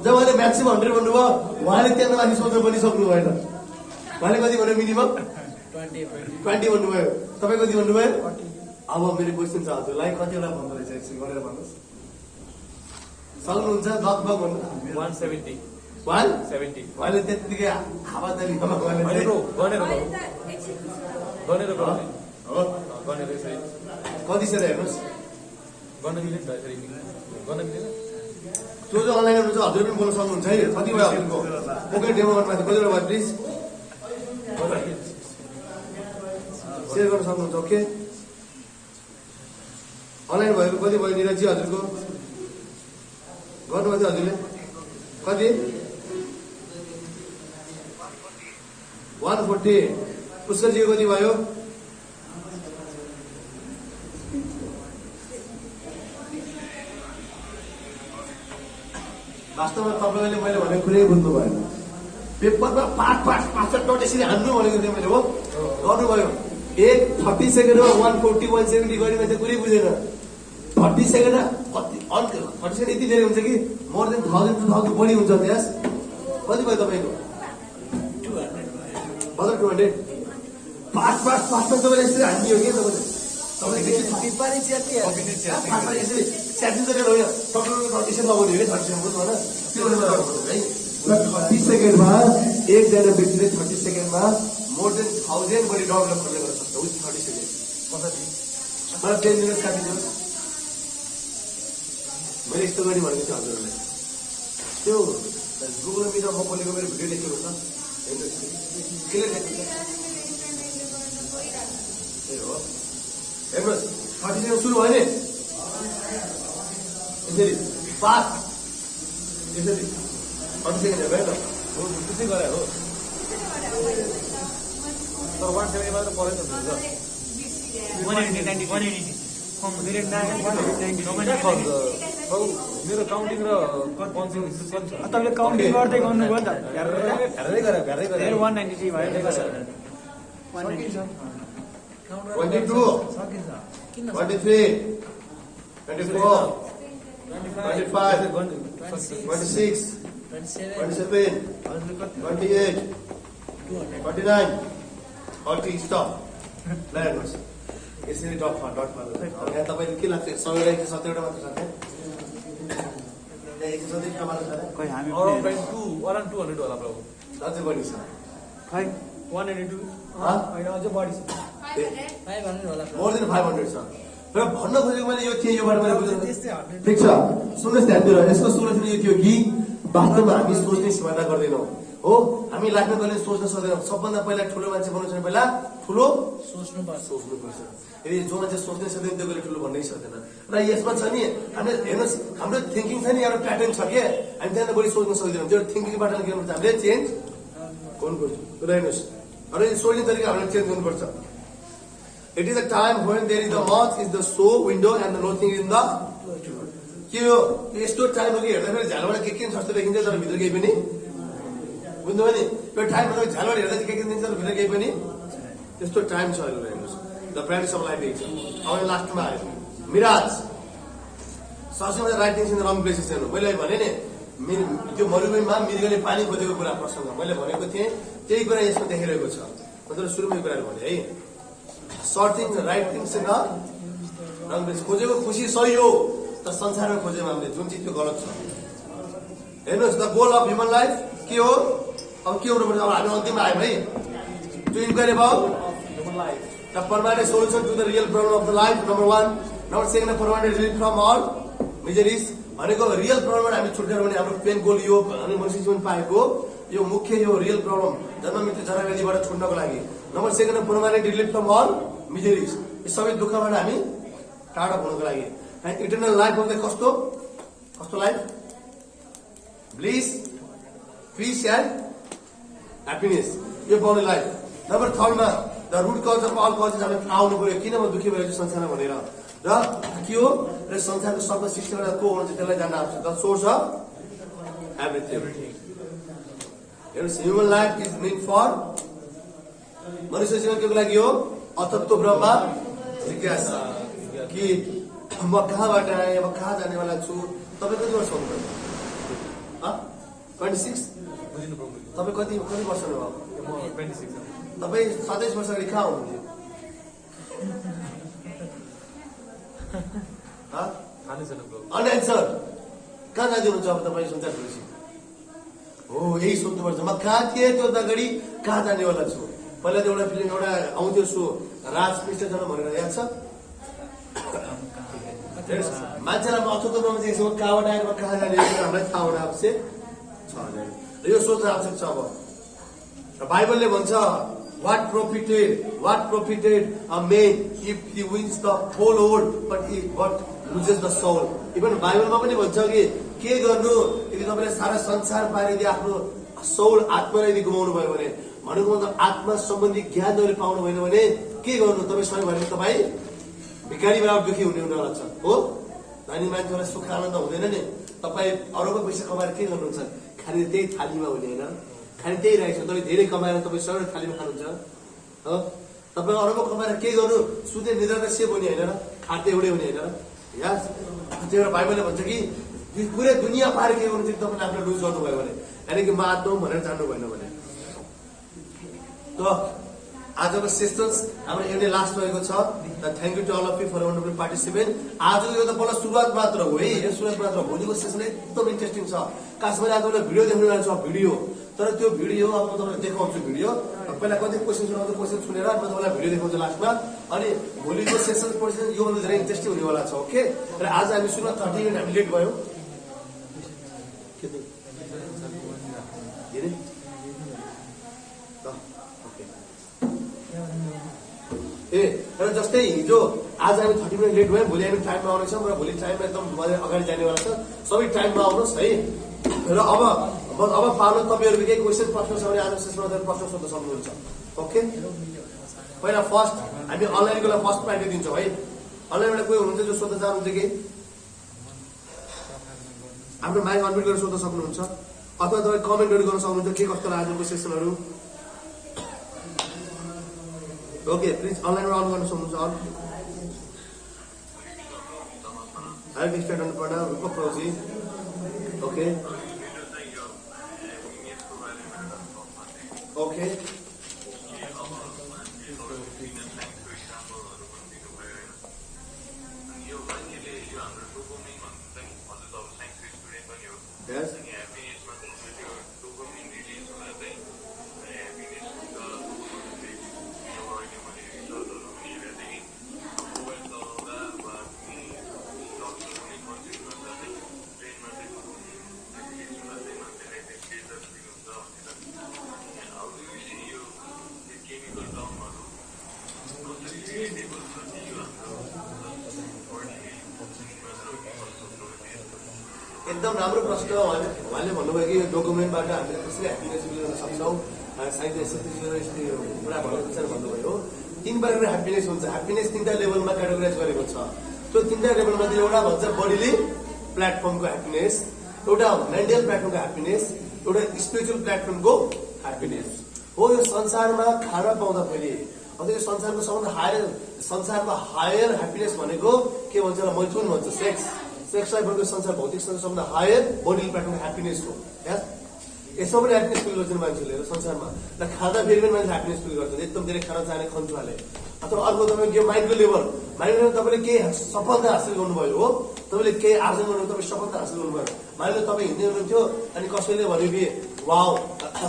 जब उहाँले म्याक्सिमम 100 भन्नुभयो उहाँले त्यहाँ माथि सोच्न पनि सक्नु भएन। उहाँले कति भन्यो मिनिमम 20 भन्नुभयो तपाईँ कति भन्नुभयो 40। अब मेरो क्वेसन छ हजुरलाई कतिवटा भन्नु रहेछ एकछिन गरेर भन्नुहोस् सक्नुहुन्छ लगभग भन्नु 170 उहाँले त्यत्तिकै हावाताली कति सेर हेर्नुहोस् जो अनलाइन हुनुहुन्छ हजुर पनि बोल्न सक्नुहुन्छ है कति भयो हजुरको ओके डेमो गर्नु कतिवटा भयो प्लिज सेयर गर्न सक्नुहुन्छ ओके अनलाइन भएको कति भयो निरजी हजुरको गर्नुभयो थियो हजुरले कति 140 पुष्करजीको कति भयो वास्तवमा तपाईँले मैले भनेको कुरै बुझ्नु भएन पेपरमा पाँच डट यसरी हान्नु भनेको थिएँ मैले हो गर्नुभयो एक 30 सेकेन्डमा 140 170 गर्ने मान्छे कुरै बुझेन 30 सेकेन्डमा कति 30 सेकेन्ड यति धेरै हुन्छ कि मोर देन 1000 2000 बढी हुन्छ त्यस कति भयो तपाईँको 200 पाँच तपाईँले यसरी हानिदियो कि तपाईँले च्याटिङ गरेर होइन यसरी लगाउने हो कि 30 सेकेन्ड है 30 सेकेन्डमा एकजना व्यक्तिले 30 सेकेन्डमा मोर देन 1000 बढी डलर खर्च गर्न सक्छ विथ 30 सेकेन्ड मलाई 10 मिनट काटिदिनुहोस् मैले यस्तो गर्ने भनेको थिएँ हजुरहरूलाई त्यो गुगल मिटमा म बोलेको मेरो भिडियो लेखेको छ केले लेखेको हो हेर्नुहोस् 30 सेकेन्ड सुरु भयो नि यसरी 5 यसरी 30 सेकेन्ड भयो त हो त्यसै गरे हो तर 170 मात्र परेन नि त 190 मेरो काउन्टिङ र पन्चिङ तपाईँले काउन्टिङ गर्दै गर्नुभयो नि त हेर्दै गरे मेरो 193 भयो 22 23 24 25 26 27 28 29 30 स्टप ल हेर्नुहोस् यसरी डट यहाँ तपाईँले के लाग्छ 100 कि 70 मात्र छ त्यहाँ 170 मात्र छ खै हामी अराउन्ड 200 होला प्रभु अझै बढी छ खै 182 हाँ? होइन अझै बढी छ 500 होला मोर देन 500 छ र भन्न खोजेको मैले यो थिएँ योबाट मैले बुझेँ त्यस्तै 100 ठिक छ सुन्नुहोस् ध्यान दिएर यसको सोल्युसन यो थियो कि वास्तवमा हामी सोच्ने सिमाना गर्दैनौँ हो हामी लाइफमा कहिले सोच्न सक्दैनौँ सबभन्दा पहिला ठुलो मान्छे बनाउनु छ भने पहिला ठुलो सोच्नुपर्छ यदि जो मान्छे सोच्नै सक्दैन त्यो कहिले ठुलो भन्नै सक्दैन र यसमा छ नि हामीले हेर्नुहोस् हाम्रो थिङ्किङ छ नि एउटा प्याटर्न छ क्या हामी त्यहाँदेखि बढी सोच्न सक्दैनौँ त्यो थिङ्किङबाट के गर्नुपर्छ हामीले चेन्ज गर्नुपर्छ र हेर्नुहोस् र यो सोच्ने तरिका हामीले चेन्ज गर्नुपर्छ it is a time when there is the mouth is the show window and the nothing is in the के हो यस्तो टाइम हो कि हेर्दाखेरि झालबाट के जस्तो देखिन्छ तर भित्र केही पनि बुझ्नुभयो नि त्यो टाइम झालबाट हेर्दा के देखिन्छ तर भित्र केही पनि त्यस्तो टाइम छ अहिले हेर्नुहोस् द प्राइस अफ लाइफ छ अब लास्टमा आयो मिराज सबैमा right things in the wrong places हेर्नु मैले भने नि त्यो मरुभूमिमा मृगले पानी खोजेको कुरा प्रसङ्ग मैले भनेको थिएँ त्यही कुरा यसमा देखिरहेको छ मतलब सुरुमै कुराहरू भने है short things right things in the wrong place खोजेको खुसी सही हो त संसारमा खोज्यौँ हामीले जुन चिज त्यो गलत छ हेर्नुहोस् the goal of human life के हो अब के हुनुपर्छ अब हामी अन्तिममा आयौँ है to inquire about human life the permanent solution to the real problem of the life number 1 number 2 permanent relief from all miseries भनेको रियल प्रब्लमबाट हामी छुटकारा भने हाम्रो पेन गोल यो अनि मनुष्य जीवन पाएको यो मुख्य यो रियल प्रब्लम जन्म मृत्यु जराव्याधिबाट छुट्नको लागि number 2 permanent relief from all miseries यो सबै दुःखबाट हामी टाढा हुनको लागि एन्ड इटर्नल लाइफ हो कस्तो कस्तो life bliss peace and happiness यो पाउने लाइफ नम्बर 3 मा the root cause of all causes हामीले थाहा हुनु पर्यो किन म दुःखी भएर संसारमा भनेर र के हो र संसारको सबै सृष्टिबाट को हुनुहुन्छ त्यसलाई जान्न आवश्यक द सोर्स अफ एभ्रिथिङ हेर्नुहोस् human life is meant for मनुष्य जीवनको लागि हो अतत्व ब्रह्म जिज्ञासा कि म कहाँबाट आएँ म कहाँ जानेवाला छु तपाईँ कति वर्ष हुनुभयो 26 बुझ्नु प्रभु तपाईँ कति वर्ष हुनुभयो म 26 तपाईँ 27 वर्ष अगाडि कहाँ हुनुहुन्थ्यो थाहा छैन प्रभु अनएन्सर कहाँ जाँदिनुहुन्छ अब तपाईँ संसारपछि हो यही सोध्नुपर्छ म कहाँ थिएँ त्यो अगाडि कहाँ जानेवाला छु पहिला त एउटा फिल्म एउटा आउँथ्यो सो राज पृष्ठ जन भनेर याद छ मान्छेलाई म अथवा मान्छे कहाँबाट आएर म कहाँ जाने हामीलाई थाहा हुन आवश्यक छ र यो सोच्न आवश्यक छ अब बाइबलले भन्छ what profited a man if he wins the whole world but loses the soul even बाइबलमा पनि भन्छ कि के गर्नु यदि तपाईँले सारा संसार पारिदिए आफ्नो सोल आत्मालाई यदि गुमाउनु भयो भने भनेको मतलब आत्मा सम्बन्धी ज्ञान तपाईँले पाउनु भएन भने के गर्नु तपाईँ समय भने तपाईँ भिखारी बराबर दुखी हुनेवाला छ हो धनी मान्छेलाई सुख आनन्द हुँदैन नि तपाईँ अरूको पैसा कमाएर के गर्नुहुन्छ खाने त्यही थालीमा हुने होइन खाने त्यही रहेछ तपाईँ धेरै कमाएर तपाईँ सरल थालीमा खानुहुन्छ हो तपाईँ अरूको कमाएर केही गर्नु सुते निद्रा सेप हुने होइन र खाद्य एउटै हुने होइन र या त्यो एउटा बाइबलले भन्छ कि पुरै दुनियाँ पार के गर्नु चाहिँ तपाईँले आफ्नो लुज गर्नुभयो भने यानि कि म आत्मा भनेर जान्नु भएन भने त आजको सेसन्स हाम्रो एउटै लास्ट भएको छ thank you to all of you for wonderful participate आजको यो त बल्ल सुरुवात मात्र हो है यो सुरुवात मात्र हो भोलिको सेसन एकदम इन्ट्रेस्टिङ छ खास गरी आज तपाईँलाई भिडियो देखाउनु छ भिडियो तर त्यो भिडियो अब म तपाईँलाई देखाउँछु भिडियो पहिला कति क्वेसन सुनाउँछु क्वेसन सुनेर म तपाईँलाई भिडियो देखाउँछु लास्टमा अनि भोलिको सेसन पर्सन योभन्दा धेरै इन्ट्रेस्टिङ हुनेवाला छ ओके र आज हामी सुरुवात 30 मिनट हामी लेट भयो र जस्तै हिजो आज हामी 30 मिनट लेट भयो भोलि हामी टाइममा आउनेछौँ र भोलि टाइममा एकदम अगाडि जानेवाला छ सबै टाइममा आउनुहोस् है र अब पालो तपाईँहरूको केही क्वेसन प्रश्न छ भने आज सेसनमा प्रश्न सोध्न सक्नुहुन्छ ओके पहिला फर्स्ट हामी अनलाइनको लागि फर्स्ट प्रायोरिटी दिन्छौँ है अनलाइनबाट कोही हुनुहुन्छ जो सोध्न चाहनुहुन्छ कि आफ्नो माइक अनम्युट गरेर सोध्न सक्नुहुन्छ अथवा तपाईँ कमेन्टहरू गर्न सक्नुहुन्छ के कस्तो लाग्यो आजको सेसनहरू ओके प्लिज अनलाइनमा अन गर्न सक्नुहुन्छ हाई स्ट्यान्ड पढ्न रूपक प्रौजी ओके ओके Yes. एकदम राम्रो प्रश्न उहाँले भन्नुभयो कि यो डकुमेन्टबाट हामीले कसरी ह्याप्पिनेस फिल गर्न सक्छौँ कुरा भन्नुभयो 3 प्रकारको ह्याप्पिनेस हुन्छ ह्याप्पिनेस 3टा लेभलमा क्याटेगोराइज गरेको छ त्यो 3टा लेभलमा एउटा भन्छ बडीली प्लेटफर्मको ह्याप्पिनेस एउटा मेन्टल प्लेटफर्मको ह्याप्पिनेस एउटा स्पिरिचुअल प्लेटफर्मको ह्याप्पिनेस हो यो संसारमा खाना पाउँदाखेरि अझ यो संसारको सबभन्दा हायर ह्याप्पिनेस भनेको के भन्छ मैले जुन भन्छ सेक्स लाइफ भनेको संसार भौतिक सबभन्दा हायर बडी प्लेटफर्मको ह्याप्पिनेस हो यसमा पनि ह्याप्पिनेस फिल गर्छन् मान्छेले संसारमा र खाँदाखेरि पनि मान्छे ह्याप्पिनेस फिल गर्छन् एकदम धेरै खाना चाहने खन्चुवाले अथवा अर्को तपाईँको यो माइन्डको लेभल तपाईँले केही सफलता हासिल गर्नुभयो हो तपाईँले केही आर्जन गर्नुभयो तपाईँ सफलता हासिल गर्नुभयो मानिलो तपाईँ हिँड्दै हुनुहुन्थ्यो अनि कसैले भन्यो कि वाउ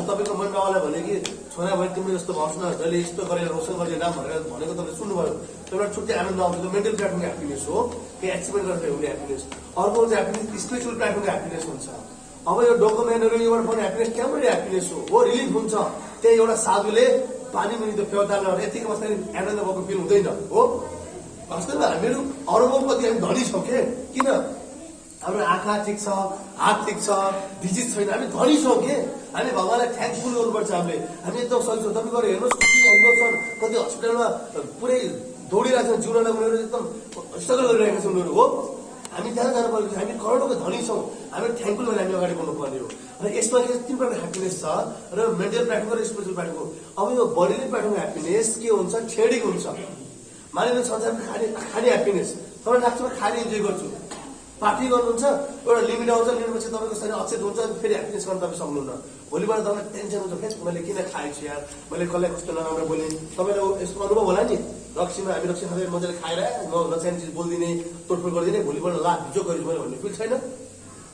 तपाईँको मन बाबालाई भन्यो कि छोरा भयो तिम्रो जस्तो भन्छ न जहिले यस्तो गरेर रोसन गरेर नाम भनेर भनेको तपाईँले सुन्नुभयो एउटा छुट्टै आनन्द आउँछ त्यो मेन्टल प्लेटफर्मको ह्याप्पिनेस हो केही एचिभमेन्ट गरेर हुने ह्याप्पिनेस अर्को हुन्छ ह्याप्पिनेस स्पिरिचुअल प्लेटफर्मको ह्याप्पिनेस हुन्छ अब यो डकुमेन्टहरू एउटा पनि ह्याप्पिनेस त्यहाँबाट ह्याप्पिनेस हो रिलिफ हुन्छ त्यही एउटा साधुले पानी मुनि त्यो फेउताल्न यतिकै बस्दाखेरि आनन्द भएको फिल हुँदैन हो वास्तवमा हामीहरू अरूको कति हामी धनी छौँ के किन हाम्रो आँखा ठिक छ हात ठिक छ डिजिज छैन हामी धनी छौँ के हामी भगवान्लाई थ्याङ्कफुल गर्नुपर्छ हामी एकदम सही छौँ तपाईँ गएर हेर्नुहोस् कति अनुभव छन् कति हस्पिटलमा पुरै दौडिरहेको छन् जिउनलाई उनीहरू एकदम स्ट्रगल गरिरहेका छन् उनीहरू हो हामी त्यहाँ जानु परेको छ हामी करोडको धनी छौँ हामी थ्याङ्कफुल भएर हामी अगाडि बढ्नु पर्ने हो र यसमा के 3 प्रकारको ह्याप्पिनेस छ र मेन्टल प्लेटफर्म र स्पिरिचुअल प्लेटफर्म अब यो बडीली प्लेटफर्मको ह्याप्पिनेस के हुन्छ छेडिक हुन्छ मानिलो संसारमा खाने ह्याप्पिनेस तपाईँ लाग्छ म खाने इन्जोय गर्छु पार्टी गर्नुहुन्छ एउटा लिमिट आउँछ लिमिटपछि तपाईँको शरीर अचेत हुन्छ फेरि ह्याप्पिनेस गर्न तपाईँ सक्नुहुन्न भोलिबाट तपाईँलाई टेन्सन हुन्छ फेरि मैले किन खाएको छु यार मैले कसलाई कस्तो नराम्रो बोलेँ तपाईँलाई यस्तो अनुभव होला नि रक्सीमा हामी रक्सी खाँदै मजाले खाएर नचाहिने चिज बोलिदिने तोडफोड गरिदिने भोलिबाट ला हिजो गरिदिनु मैले भन्ने फिल छैन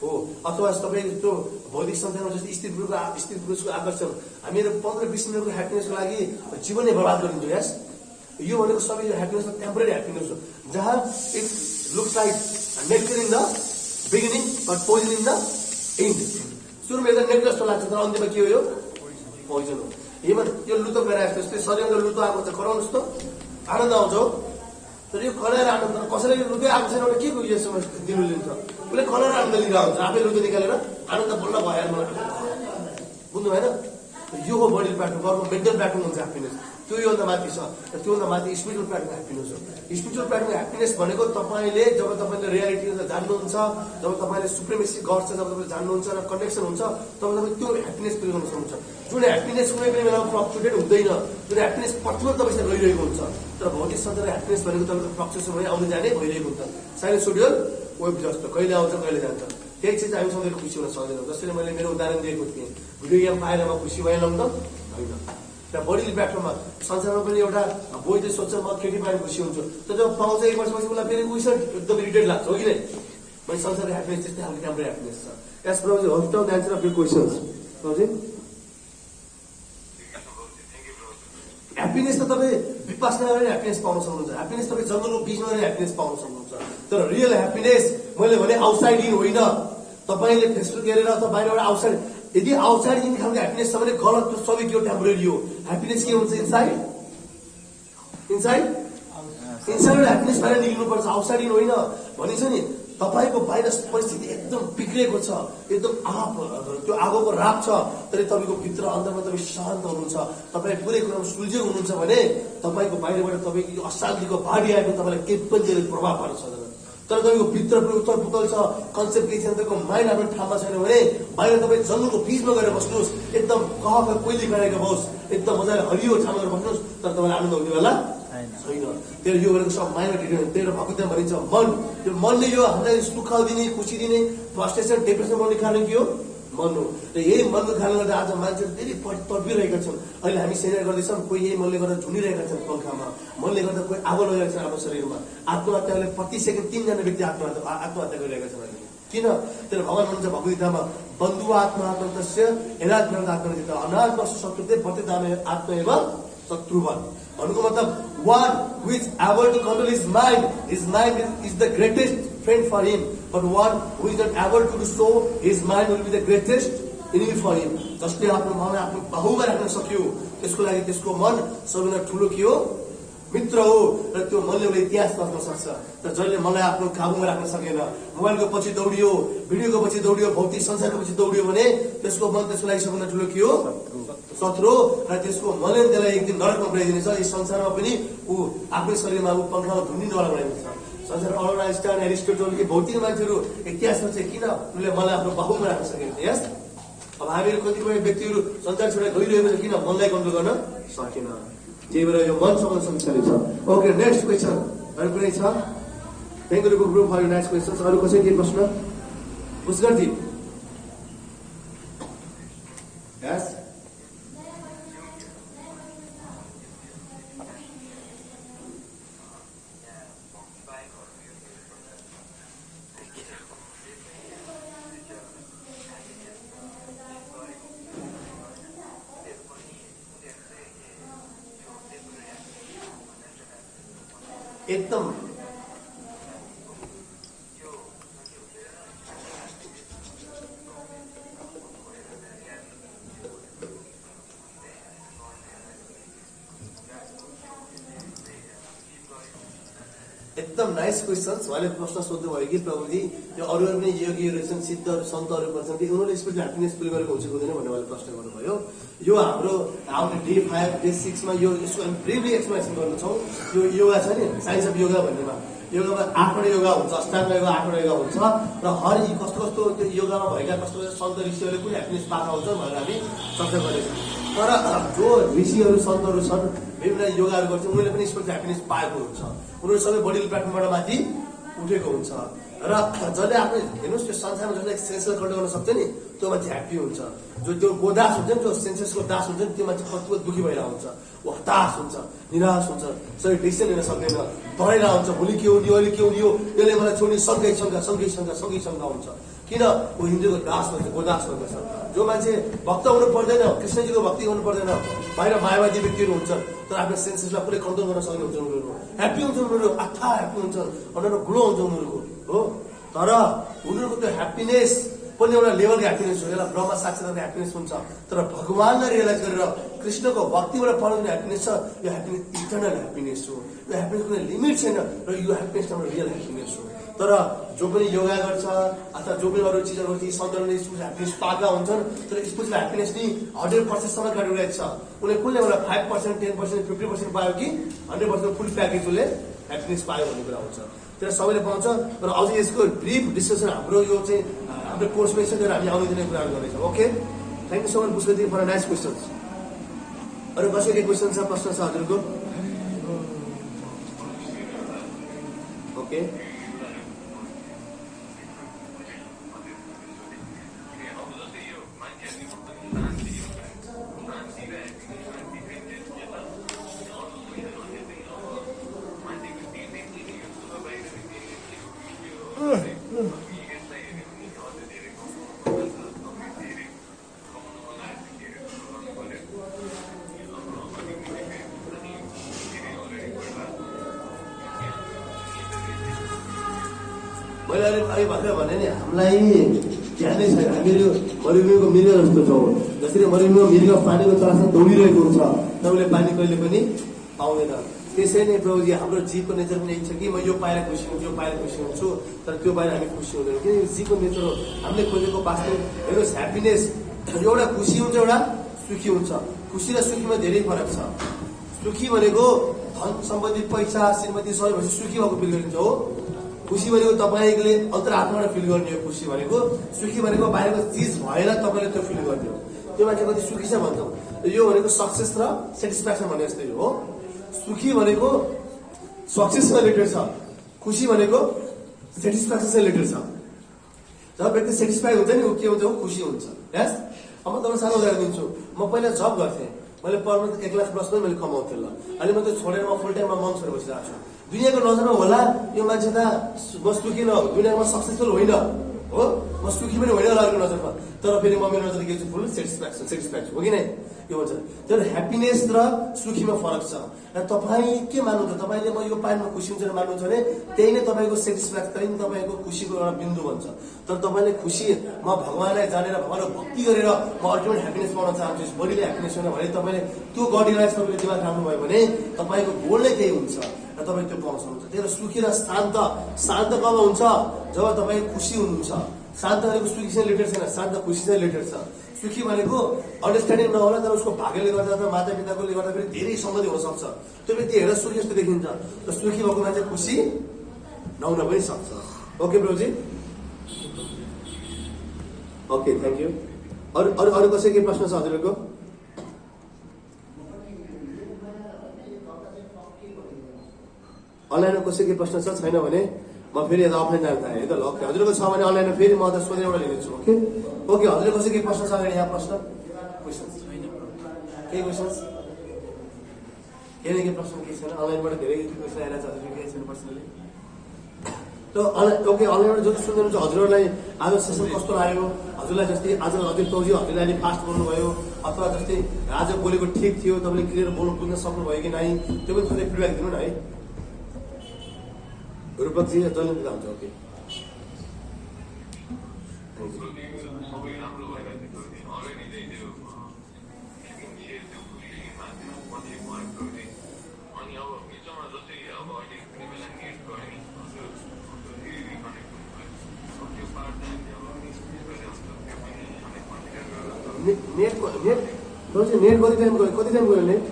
हो अथवा तपाईँ त्यो भौतिक संसारमा जस्तै स्त्री पुरुषको आकर्षण हामीहरू 15-20 मिनटको ह्याप्पिनेसको लागि जीवनै बर्बाद गरिदिन्छौँ यस यो भनेको सबै यो ह्याप्पिनेस टेम्परेरी ह्याप्पिनेस हो जहाँ it looks like nectar in the beginning but poison in the end सुरुमा एकदम नेक्टर जस्तो लाग्छ तर अन्त्यमा के हो यो पोइजन हो हिमन यो लुतो गराएको जस्तै शरीरमा लुतो आएको छ कराउनु जस्तो आनन्द आउँछ हो तर यो कराएर आनन्द कसैले यो लुतै आएको छैन भने के को यसमा दिनु लिन्छ उसले कराएर आनन्द लिएर आउँछ आफै लुतो निकालेर आनन्द बल्ल भयो मलाई बुझ्नु भएन यो हो बडी प्लेटफर्म, अर्को मेन्टल प्लेटफर्म हुन्छ ह्याप्पिनेस। त्यो योभन्दा माथि छ र त्योभन्दा माथि स्पिरिचुअल प्लेटफर्म ह्याप्पिनेस हो। स्पिरिचुअल प्लेटफर्म ह्याप्पिनेस भनेको तपाईँले जब तपाईँले रियालिटी जान्नुहुन्छ, जब तपाईँले सुप्रिमेसी गर्छ, जब तपाईँले जान्नुहुन्छ र कनेक्सन हुन्छ, तब तपाईँ त्यो ह्याप्पिनेस फिल गर्न सक्नुहुन्छ। जुन ह्याप्पिनेस कुनै पनि बेलामा फ्लक्चुएट हुँदैन, जुन ह्याप्पिनेस प्रतिबद्ध तपाईँसँग गइरहेको हुन्छ। तर भौतिक संसार ह्याप्पिनेस भनेको तपाईँको फ्लक्चुएसन भने आउँदै जाने भइरहेको हुन्छ। साइलेन्ट सोडियल वेब जस्तो कहिले आउँछ कहिले जान्छ। त्यही चिज हामी सधैँ खुसी हुन सक्दैनौँ। जसरी मैले मेरो उदाहरण दिएको थिएँ, भिडियो गेम पाएर म खुसी भइहालौँ त होइन। र बडी प्लेटफर्ममा संसारमा पनि एउटा बोय चाहिँ सोध्छ म केटी पाएर खुसी हुन्छु, तर जब पाउँछ 1 वर्षपछि उसलाई फेरि उयो एकदम इरिटेट लाग्छ, हो कि नै? मैले संसारको ह्याप्पिनेस त्यस्तै खालको राम्रो ह्याप्पिनेस छ। As per hospital the answer of your questions happiness त तपाईँ विपासना गरेर ह्याप्पिनेस पाउन सक्नुहुन्छ। ह्याप्पिनेस तपाईँ जङ्गलको बिचमा गरेर ह्याप्पिनेस पाउन सक्नुहुन्छ। तर रियल ह्याप्पिनेस मैले भने आउटसाइड इन होइन। तपाईँले फेसबुक हेरेर अथवा बाहिरबाट आउटसाइड, यदि आउटसाइड इन खालको ह्याप्पिनेस छ भने गलत, त्यो सबै के हो? टेम्पोरेरी हो। ह्याप्पिनेस के हुन्छ? इनसाइड इनसाइड इनसाइड ह्याप्पिनेस बाहिर निक्लिनुपर्छ, आउटसाइड इन होइन। भनिन्छ नि तपाईँको बाहिर परिस्थिति एकदम बिग्रेको छ, एकदम त्यो आगोको राप छ, तर तपाईँको भित्र अन्तरमा तपाईँ शान्त हुनुहुन्छ, तपाईँ पुरै कुरामा सुल्झिएको हुनुहुन्छ भने तपाईँको बाहिरबाट तपाईँको यो अशान्तिको बाढी आएको तपाईँलाई केही पनि त्यसले प्रभाव पार्न सक्दैन। तर तपाईँको भित्र पनि उत्तर पुतल छ, कन्सेप्ट केही छैन, तपाईँको माइन्ड आफ्नो ठाउँमा छैन भने बाहिर तपाईँ जङ्गलको बिचमा गएर बस्नुहोस्, एकदम कहका कोइली गरेको होस्, एकदम मजाले हरियो ठाउँमा गएर बस्नुहोस्, तर तपाईँलाई आनन्द हुनेवाला छैन। तेरो यो भनेको सब माइन्डमा डिपेन्ड। तेरो भक्ति भनिन्छ मन, यो मनले यो हामीलाई सुख दिने, खुसी दिने, फ्रस्ट्रेसन, डिप्रेसन बनाउने कारण के हो? मन हो। र यही मनको कारणले गर्दा आज मान्छेहरू धेरै तडपिरहेका छन्। अहिले हामी सेयर गर्दैछौँ, कोही यही मनले गर्दा झुनिरहेका छन् पङ्खामा, मनले गर्दा कोही आगो लगाइरहेका छन् आफ्नो शरीरमा। आत्महत्याले प्रति सेकेन्ड 3 जना व्यक्ति आत्महत्या गरिरहेका छन् अहिले। किन? तर भगवान भन्नुहुन्छ भगवद्गीतामा बन्धु आत्महत्या हेरात्मक आत्महत्या अनात्म शत्रुते प्रतिदामे आत्म एवं शत्रुवन। भन्नुको मतलब one who is able to control his mind is the greatest friend for him, but one who is not able to do so, his mind will be the greatest enemy for him. जसले आफ्नो मनलाई आफ्नो बाहुमा राख्न सक्यो, त्यसको लागि त्यसको मन सबैभन्दा ठुलो के हो? मित्र हो। र त्यो मनले एउटा इतिहास बस्न सक्छ। तर जसले मनलाई आफ्नो काबुमा राख्न सकेन, मोबाइलको पछि दौडियो, भिडियोको पछि दौडियो, भौतिक संसारको पछि दौडियो भने त्यसको मन त्यसको लागि सबभन्दा ठुलो के हो? शत्रु। र त्यसको मनले त्यसलाई एक दिन नरकमा पुर्याइदिनेछ। यस संसारमा पनि ऊ आफ्नै शरीरमा ऊ पङ्खामा धुनिनेवाला बनाइदिन्छ। संसार अल्बर्ट आइन्स्टाइन, एरिस्टोटल के भौतिक मान्छेहरू इतिहासमा चाहिँ किन उनले मलाई आफ्नो बाहुमा राख्न सकेन? यस अब हामीहरू कतिपय व्यक्तिहरू संसार छोडेर गइरहेको छ, किन? मनलाई कन्ट्रोल गर्न सकेन। त्यही भएर यो मन सबैको समस्या छ। ओके, नेक्स्ट क्वेसन अरू कुनै छ? Thank you group for nice questions. अरू कसै केही प्रश्न? पुष्करजी यस एकदम एकदम नाइस क्वेसन्स। उहाँले प्रश्न सोध्नुभयो कि प्रभुजी यो अरू पनि योगीहरू छन्, सिद्धहरू, सन्तहरू पर्छन् कि उनीहरूले स्पेसली ह्याप्पिनेस फिल गरेको हुन्छ हुँदैन भन्ने उहाँले प्रश्न गर्नुभयो। यो हाम्रो आउने डे 5, डे 6 मा यो यसको हामी ब्रिफली एक्सप्लेनेसन गर्नेछौँ। यो योगा छ नि, साइन्स अफ योगा भन्नेमा, योगामा 8वटा योगा हुन्छ, अष्टाङ्ग योगा 8वटा योगा हुन्छ र हर यी कस्तो कस्तो त्यो योगामा भएका कस्तो कस्तो सन्त ऋषिहरूले कुन ह्याप्पिनेस पाएका हुन्छन् भनेर हामी चर्चा गरेछौँ। तर जो ऋषिहरू सन्तहरू छन्, विभिन्न योगाहरू गर्छन्, उनीहरूले पनि यसबाट ह्याप्पिनेस पाएको हुन्छ। उनीहरू सबै बडी प्लेटफर्मबाट माथि उठेको हुन्छ। र जसले आफ्नो हेर्नुहोस् त्यो संसारमा जसले सेन्सेस कन्ट्रोल गर्न सक्छ नि, त्यो मान्छे ह्याप्पी हुन्छ। जो त्यो गोदास हुन्छ नि, जो सेन्सेसको दास हुन्छ नि, त्यो मान्छे कतिको दुःखी भइरहेको हुन्छ, ऊ हताश हुन्छ, निराश हुन्छ, सबै डिसिसन लिन सक्दैन, डराइरहेको हुन्छ, भोलि के हुने, अहिले के हुने हो, यसले मलाई छोड्ने सँगै शङ्का हुन्छ। किन? ऊ हिन्दूको दास भन्छ, गोदास भन्छ। जो मान्छे भक्त हुनु पर्दैन, कृष्णजीको भक्ति गर्नु पर्दैन, बाहिर मायावादी व्यक्तिहरू हुन्छन्, तर आफ्नो सेन्सेसलाई पुरै कन्ट्रोल गर्न सक्ने हुन्छ उनीहरू, ह्याप्पी हुन्छ उनीहरू, अथाह ह्याप्पी हुन्छ, उनीहरू ग्लो हुन्छ उनीहरूको हो। तर उनीहरूको त्यो ह्याप्पिनेस पनि एउटा लेभलको ह्याप्पिनेस हो, यसलाई ब्रह्म साक्षात्कारको ह्याप्पिनेस हुन्छ। तर भगवानलाई रियलाइज गरेर कृष्णको भक्तिबाट पाउने जुन ह्याप्पिनेस छ, यो ह्याप्पिनेस इटर्नल ह्याप्पिनेस हो। यो ह्याप्पिनेस कुनै लिमिट छैन र यो ह्याप्पिनेस हाम्रो रियल ह्याप्पिनेस हो। तर जो पनि योगा गर्छ अथवा जो पनि अरू चिजहरू गर्छ, सन्दर्भले ह्याप्पिनेस पाएका हुन्छन्, तर स्पिरिचुअल ह्याप्पिनेस नि 100%सम्म क्याटेगोराइज छ। उसले कुन लेभलमा 5%, 10%, 50% पायो कि 100% फुल प्याकेज उसले ह्याप्पिनेस पायो भन्ने कुरा हुन्छ। त्यसलाई सबैले पाउँछ। र अझ यसको ब्रिफ डिस्कसन हाम्रो यो चाहिँ हाम्रो कोर्समै छ, तर हामी आउने दिने कुराहरू गर्दैछौँ। Okay, thank you so much Pushpati for nice questions. अरू कसैको केही क्वेसन छ, प्रश्न छ हजुरको? ओके, मैले अहिले भर्खर भने नि हामीलाई ध्यानै छैन। हामीहरू मरुभूमिको मृग जस्तो छौँ। जसरी मरुभूमिको मृग पानीको तलासमा दौडिरहेको हुन्छ, तपाईँले पानी कहिले पनि पाउँदैन। त्यसै नै प्रभुजी हाम्रो जीवको नेचर पनि यही छ कि म यो पाएर खुसी हुन्छु, यो पाएर खुसी हुन्छु, तर त्यो पाएर हामी खुसी हुँदैन। किनकि जीवको नेचर हो, हामीले खोजेको वास्तव हेर्नुहोस् ह्याप्पिनेस एउटा खुसी हुन्छ, एउटा सुखी हुन्छ। खुसी र सुखीमा धेरै फरक छ। सुखी भनेको धन सम्पत्ति पैसा श्रीमती सबै भएपछि सुखी भएको फिल गरिन्छ हो। खुसी भनेको तपाईँले अन्तरात्माबाट फिल गर्ने हो। खुसी भनेको, सुखी भनेको बाहिरको चिज भएर तपाईँले त्यो फिल गर्ने हो। त्यो मान्छे कति सुखी छ भन्छौँ। यो भनेको सक्सेस र सेटिस्फ्याक्सन भने जस्तै हो। सुखी भनेको सक्सेसमा रिलेटेड छ, खुसी भनेको सेटिस्फ्याक्सन रिलेटेड छ। जब व्यक्ति सेटिस्फाई हुन्छ नि, ऊ के हुन्छ, ऊ खुसी हुन्छ। यस, अब म तपाईँलाई सानो उदाहरण दिन्छु। म पहिला जब गर्थेँ, मैले पर मन्थ 1 लाख प्लस पनि मैले कमाउँथेँ ल। अहिले म त्यो छोडेर म फुल टाइममा मन छोडेर बसिरहेको छु। दुनियाँको नजरमा होला यो मान्छे त म सुखी न, दुनियाँमा सक्सेसफुल होइन हो, म सुखी पनि होइन होला अरूको नजरमा। तर फेरि म मेरो नजर के छु, फुल सेटिस्फ्याक्सन हो कि नै, यो भन्छ। तर ह्याप्पिनेस र सुखीमा फरक छ। र तपाईँ के मान्नुहुन्छ, तपाईँले म यो पाइनमा खुसी हुन्छ भने मान्नुहुन्छ भने त्यही नै तपाईँको सेटिस्फ्याक्सन, त्यही नै तपाईँको खुसीको एउटा बिन्दु भन्छ। तर तपाईँले खुसी म भगवानलाई जानेर भगवानको भक्ति गरेर म अल्टिमेट ह्याप्पिनेस पाउन चाहन्छु, बडीले ह्याप्पिनेस हुन भने तपाईँले त्यो गडीलाई तपाईँले दिमाग राख्नुभयो भने तपाईँको गोल नै त्यही हुन्छ र तपाईँ त्यो पाउन सक्नुहुन्छ। त्यही भएर सुखी र शान्त कब हुन्छ, जब तपाईँ खुसी हुनुहुन्छ। शान्त भनेको सुखीसँग रिलेटेड छैन, शान्त खुसीसँग रिलेटेड छ। सुखी भनेको अन्डरस्ट्यान्डिङ नहोला, तर उसको भाग्यले गर्दा अथवा माता पिताकोले गर्दा फेरि धेरै सम्बन्धी हुनसक्छ। त्यो व्यक्ति हेरेर सुखी जस्तो देखिन्छ, र सुखी भएको मान्छे खुसी नहुन पनि सक्छ। Okay Prabhuji, okay, thank you. अरू कसै के प्रश्न छ हजुरहरूको? अनलाइनमा कसै के प्रश्न छ? छैन भने म फेरि यता अफलाइन जान थालेँ है त। ल, ओके, हजुरको छ भने अनलाइनमा फेरि म त सोधेर एउटा लिनेछु। ओके, ओके, हजुरको कसै के प्रश्न छ अगाडि? यहाँ प्रश्न क्वेसन्स केही क्वेसन्स? केही प्रश्न केही छैन? अनलाइनबाट धेरै क्वेसन आइरहेको छ, हजुरको केही छैन पर्सनली? त ओके, अनलाइनबाट जो सुन्नुहुन्छ हजुरहरूलाई आज सेसन कस्तो लाग्यो? हजुरलाई जस्तै आज हजुर प्रभुजी हजुरले अहिले फास्ट बोल्नुभयो, अथवा जस्तै आज बोलेको ठिक थियो, तपाईँले क्लियर बोल्नु बुझ्न सक्नुभयो कि नै, त्यो पनि थोरै फिडब्याक दिनु न है। रूपकजी जसले दिँदा हुन्छ। ओके, नेट कति टाइम गयो नेट?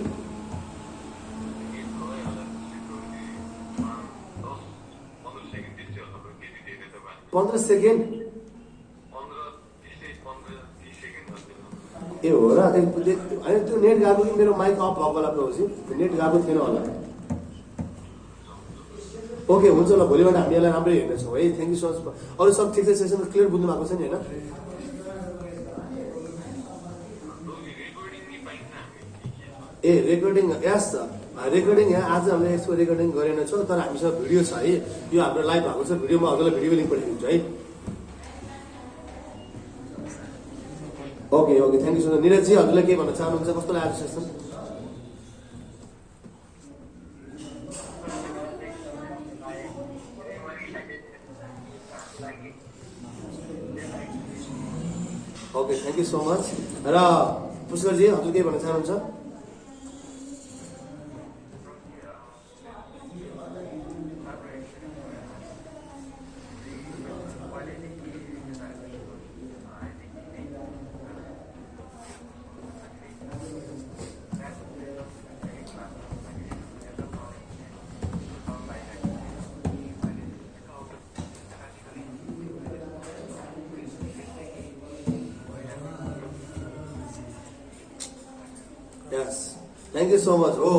15 सेकेन्ड ए हो र? होइन त्यो नेट गएको कि मेरो माइक अफ भएको होला प्रभुजी, नेट गएको थिएन होला। ओके, हुन्छ ल, भोलिबाट हामी यसलाई राम्रै हेर्नेछौँ है। Thank you so much. अरू सब ठिक छ? सेसन क्लियर बुझ्नु भएको छ नि होइन? ए रेकर्डिङ, यस रेकर्डिङ यहाँ आज हामीले यसको रेकर्डिङ गरेन छौँ, तर हामीसँग भिडियो छ है। यो हाम्रो लाइभ भएको छ, भिडियोमा हजुरलाई भिडियो लिङ्क पठाइदिन्छु है। Okay, okay, thank you so much. Niraj ji हजुरलाई के भन्न चाहनुहुन्छ? कस्तो लाग्यो session? Okay thank you so much र पुष्करजी हजुर केही भन्न चाहनुहुन्छ यस थ्याङ्क यू सो मच हो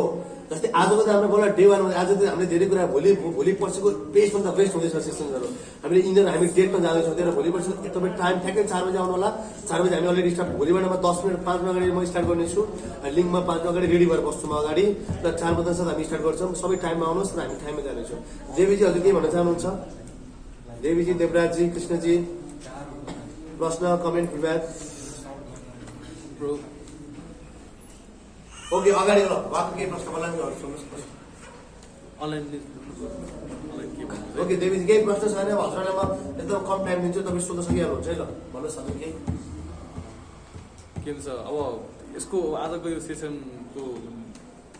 जस्तै आजको त हाम्रो बोला डे वानमा आज त हामीले धेरै कुरा भोलि पर्सिको बेस्टभन्दा बेस्ट हुँदैछ सेसनहरू हामीले इन्डियन हामी डेटमा जाँदैछौँ त्यही भोलि पर्सि तपाईँ टाइम ठ्याक्कै 4 बजी आउनु होला 4 बजी हामी अलरेडी स्टार्ट भोलिबाट म 10 मिनट 5 मिनट अगाडि म स्टार्ट गर्नेछु लिङ्कमा 5 मिनट अगाडि रेडी भएर बस्छु म अगाडि र 4 बजी साथ हामी स्टार्ट गर्छौँ सबै टाइममा आउनुहोस् र हामी टाइममा जानेछौँ देवीजी हजुर के भन्न चाहनुहुन्छ देवीजी देवराजजी कृष्णजी प्रश्न कमेन्ट फिडब्याक ओके अगाडि ल उहाँको केही प्रश्न मलाई सोध्नुहोस् अनलाइन ओके देवीजी केही प्रश्न छैन हजुरलाई म एकदम कम टाइम दिन्छु तपाईँ सोध्न सकिहाल्नुहुन्छ है ल भन्नुहोस् हजुर केही के भन्छ अब यसको आजको यो सेसनको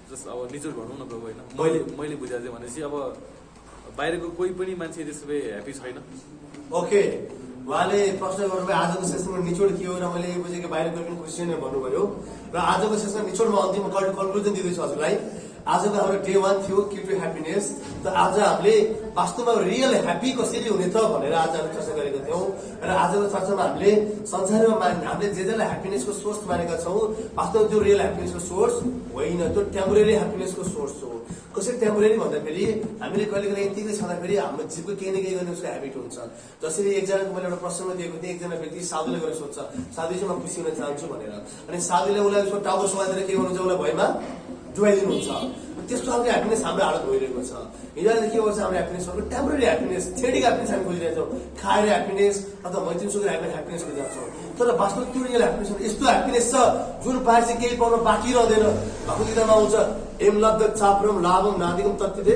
जस्ट अब निचोड भनौँ न प्रभु होइन मैले बुझाएको चाहिँ भनेपछि अब बाहिरको कोही पनि मान्छे त्यसो भए ह्याप्पी छैन ओके उहाँले प्रश्न गर्नुभयो आजको सेसनको निचोड के हो र मैले यो बुझेँ कि बाहिर कोही पनि खुसी नै भन्नुभयो र आजको सेसनको निचोडमा अन्तिम कन्क्लुजन दिँदैछु हजुरलाई आजको हाम्रो डे 1 थियो की टु ह्याप्पिनेस त आज हामीले वास्तवमा रियल ह्याप्पी कसरी हुने त भनेर आज हामी चर्चा गरेका थियौँ र आजको चर्चामा हामीले संसारमा हामीले जे जसलाई ह्याप्पिनेसको सोर्स मानेका छौँ वास्तवमा त्यो रियल ह्याप्पिनेसको सोर्स होइन त्यो टेम्पोरेरी ह्याप्पिनेसको सोर्स हो कसरी टेम्पोरेरी भन्दाखेरि हामीले कहिले कहिले यतिकै छँदाखेरि हाम्रो जीवको केही न केही गर्ने उसको ह्याबिट हुन्छ जसरी एकजनाको मैले एउटा प्रश्न दिएको थिएँ एकजना व्यक्ति साधुले गएर सोध्छ साधु चाहिँ म खुसी हुन चाहन्छु भनेर अनि साधुले उसलाई उसको टाउको समातेर के गर्नुहुन्छ उसलाई भयमा डुबाइदिनुहुन्छ त्यस्तो खालको ह्याप्पिनेस हाम्रो हालत भइरहेको छ हिजोले के गर्छ हाम्रो ह्याप्पिनेस टेम्पोरेरी ह्याप्पिनेस छेडीको ह्याप्पिनेस हामी खोजिरहेछौँ खाएर ह्याप्पिनेस अथवा मैत्रीसँग ह्याप्पिनेस खोजिरहेछौँ तर वास्तव त्यो रियल ह्याप्पिनेस यस्तो ह्याप्पिनेस छ जुन पाएपछि केही पाउन बाँकी रहँदैन भगवद्गीतामा आउँछ एम लब्ध चाप्रम लाभम नादिगम तत्त्वते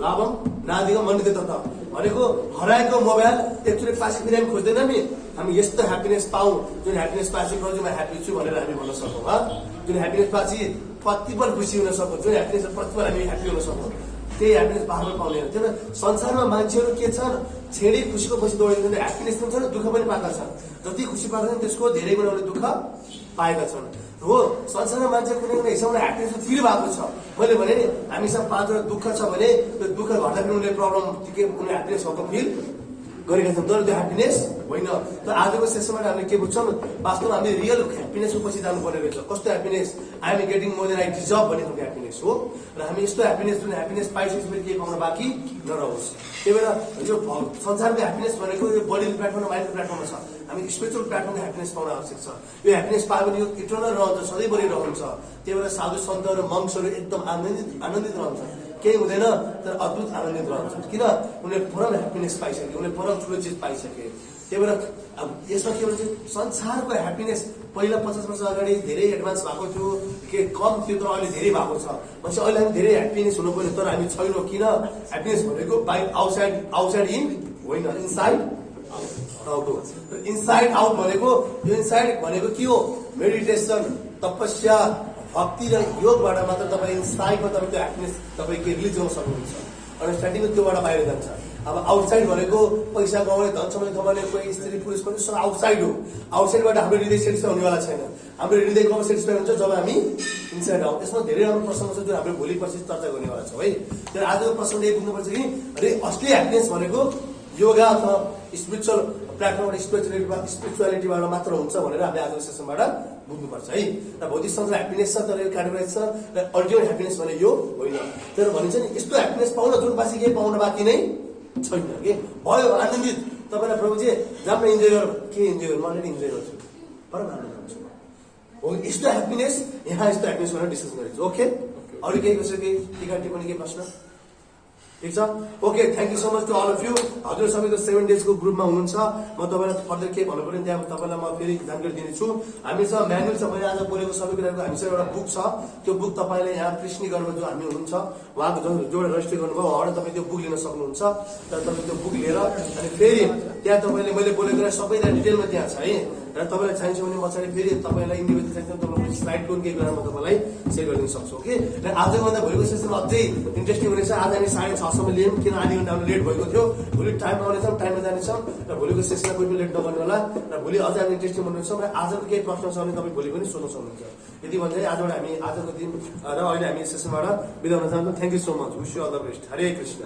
लाभम नादिगम मन्दिर तत्त्व भनेको हराएको मोबाइल एकचोटि पासी फेरि हामी खोज्दैन नि हामी यस्तो ह्याप्पिनेस पाऊँ जुन ह्याप्पिनेस पाएपछि प्रभु म ह्याप्पी छु भनेर हामी भन्न सकौँ जुन ह्याप्पिनेस पाएपछि प्रतिपल खुसी हुन सकौँ जुन ह्याप्पिनेस प्रतिपल हामी ह्याप्पी हुन सकौँ त्यही ह्याप्पिनेस बाह्र पाउँदैन त्यही भएर संसारमा मान्छेहरू के छन् छेडी खुसीको पछि दौडेको ह्याप्पिनेस पनि छ दुःख पनि पाएका छन् जति खुसी पाएका छन् त्यसको धेरै गुणा उनीहरूले दुःख पाएका छन् हो संसारमा मान्छे कुनै कुनै हिसाबले ह्याप्पिनेस फिल भएको छ मैले भने नि हामीसँग 5 वटा दुःख छ भने त्यो दुःख घट्दाखेरि उनीहरूले प्रब्लम उनीहरूले ह्याप्पिनेस भएको फिल गरेका छौँ तर त्यो ह्याप्पिनेस होइन तर आजको सेसनबाट हामीले के बुझ्छौँ वास्तवमा हामीले रियल ह्याप्पिनेसको पछि जानुपर्ने रहेछ कस्तो happiness I am getting more than I deserve भन्ने खालको ह्याप्पिनेस हो र हामी यस्तो ह्याप्पिनेस जुन ह्याप्पिनेस पाइसकेपछि फेरि केही पाउन बाँकी नरहोस् त्यही भएर यो संसारको ह्याप्पिनेस भनेको यो बडीको प्लेटफर्म माइन्डको प्लेटफर्ममा छ हामी स्पिरिचुअल प्लेटफर्ममा ह्याप्पिनेस पाउन आवश्यक छ यो ह्याप्पिनेस पायो भने यो इटर्नल रहन्छ सधैँभरि रहन्छ त्यही भएर साधु सन्तहरू मङ्सहरू एकदम आनन्दित रहन्छ केही हुँदैन तर अद्भुत आनन्दित रहन्छ किन उनीहरूले परम ह्याप्पिनेस पाइसके उनीहरूले परम ठुलो चिज पाइसके त्यही भएर अब यसमा के भन्छ संसारको ह्याप्पिनेस पहिला 50 वर्ष अगाडि धेरै एडभान्स भएको थियो के कम थियो तर अहिले धेरै भएको छ भनेपछि अहिले हामी धेरै ह्याप्पिनेस हुनु पर्यो तर हामी छैनौँ किन ह्याप्पिनेस भनेको बाई आउटसाइड इन होइन इनसाइड आउट हो इनसाइड आउट भनेको इनसाइड भनेको के हो मेडिटेसन तपस्या भक्ति र योगबाट मात्र तपाईँ इनसाइडमा तपाईँ त्यो ह्याप्पिनेस तपाईँ के रिलिज गर्न सक्नुहुन्छ अन्डरस्ट्यान्डिङमा त्योबाट बाहिर जान्छ अब आउटसाइड भनेको पैसा कमाउने धन सम्पत्ति कमाउने कोही स्त्री पुरुष पनि सब आउटसाइड हो आउटसाइडबाट हाम्रो हृदय सेटिस्फाई हुनेवाला छैन हाम्रो हृदय कब सेटिस्फाई हुन्छ जब हामी इनसाइड आउट त्यसमा धेरै राम्रो प्रसङ्ग छ जुन हामीले भोलि पछि चर्चा गर्नेवाला छौँ है तर आजको प्रसङ्ग यही बुझ्नुपर्छ कि असली ह्याप्पिनेस भनेको योगा अथवा स्पिरिचुअल प्लेटफर्मबाट स्पिरिचुअलिटीबाट मात्र हुन्छ भनेर हामीले आजको सेसनबाट बुझ्नुपर्छ है र भौतिक संसार ह्याप्पिनेस छ तर यो क्याटेगोराइज छ र अल्टिमेट ह्याप्पिनेस भने यो होइन तर भनिन्छ नि यस्तो ह्याप्पिनेस पाउन जुन पछि केही पाउन बाँकी नै छैन कि भयो आनन्दित तपाईँलाई प्रभुजी जहाँ इन्जोय गर के इन्जोय गर्नु म अलरेडी इन्जोय गर्छु परम आनन्द हुन्छु हो यस्तो ह्याप्पिनेस यहाँ यस्तो ह्याप्पिनेस भनेर डिस्कस गरेको ओके अरू केही कसो केही टिका टिप्पणी केही प्रश्न ठिक छ okay thank you so much to all of you हजुर सबैको 7 डेजको ग्रुपमा हुनुहुन्छ म तपाईँलाई फर्दर के भन्नु पर्यो त्यहाँ तपाईँलाई म फेरि जानकारी दिनेछु हामीसँग म्यानुअल छ मैले आज बोलेको सबै कुराको हामीसँग एउटा बुक छ त्यो बुक तपाईँले यहाँ कृष्ण गर्नु जो हामी हुनुहुन्छ उहाँको जो रजिस्टर गर्नुभयो उहाँबाट तपाईँ त्यो बुक लिन सक्नुहुन्छ तर तपाईँ त्यो बुक लिएर अनि फेरि त्यहाँ तपाईँले मैले बोलेको कुरा सबै त्यहाँ डिटेलमा त्यहाँ छ है र तपाईँलाई चाहिन्छ भने पछाडि फेरि तपाईँलाई इन्डिभिजुअल चाहिन्छ भने तपाईँलाई स्लाइडको केही कुरा म तपाईँलाई सेयर गरिदिन सक्छु कि र आजभन्दा भोलिको सेसनमा अझै इन्ट्रेस्टिङ हुनेछ आज हामी 6:30 लियौँ किन आधी घन्टा हाम्रो लेट भएको थियो भोलि टाइममा आउनेछौँ टाइममा जानेछौँ र भोलिको सेसनमा कोही पनि लेट नगर्नु होला र भोलि अझै हामी इन्ट्रेस्टिङ हुनेछौँ र आजको केही प्रश्न छ भने तपाईँ भोलि पनि सोध्न सक्नुहुन्छ यति भन्दै आजबाट हामी आजको दिन र अहिले हामी सेसनबाट बिदा हुन चाहन्छौँ thank you so much wish you all the best Hare Krishna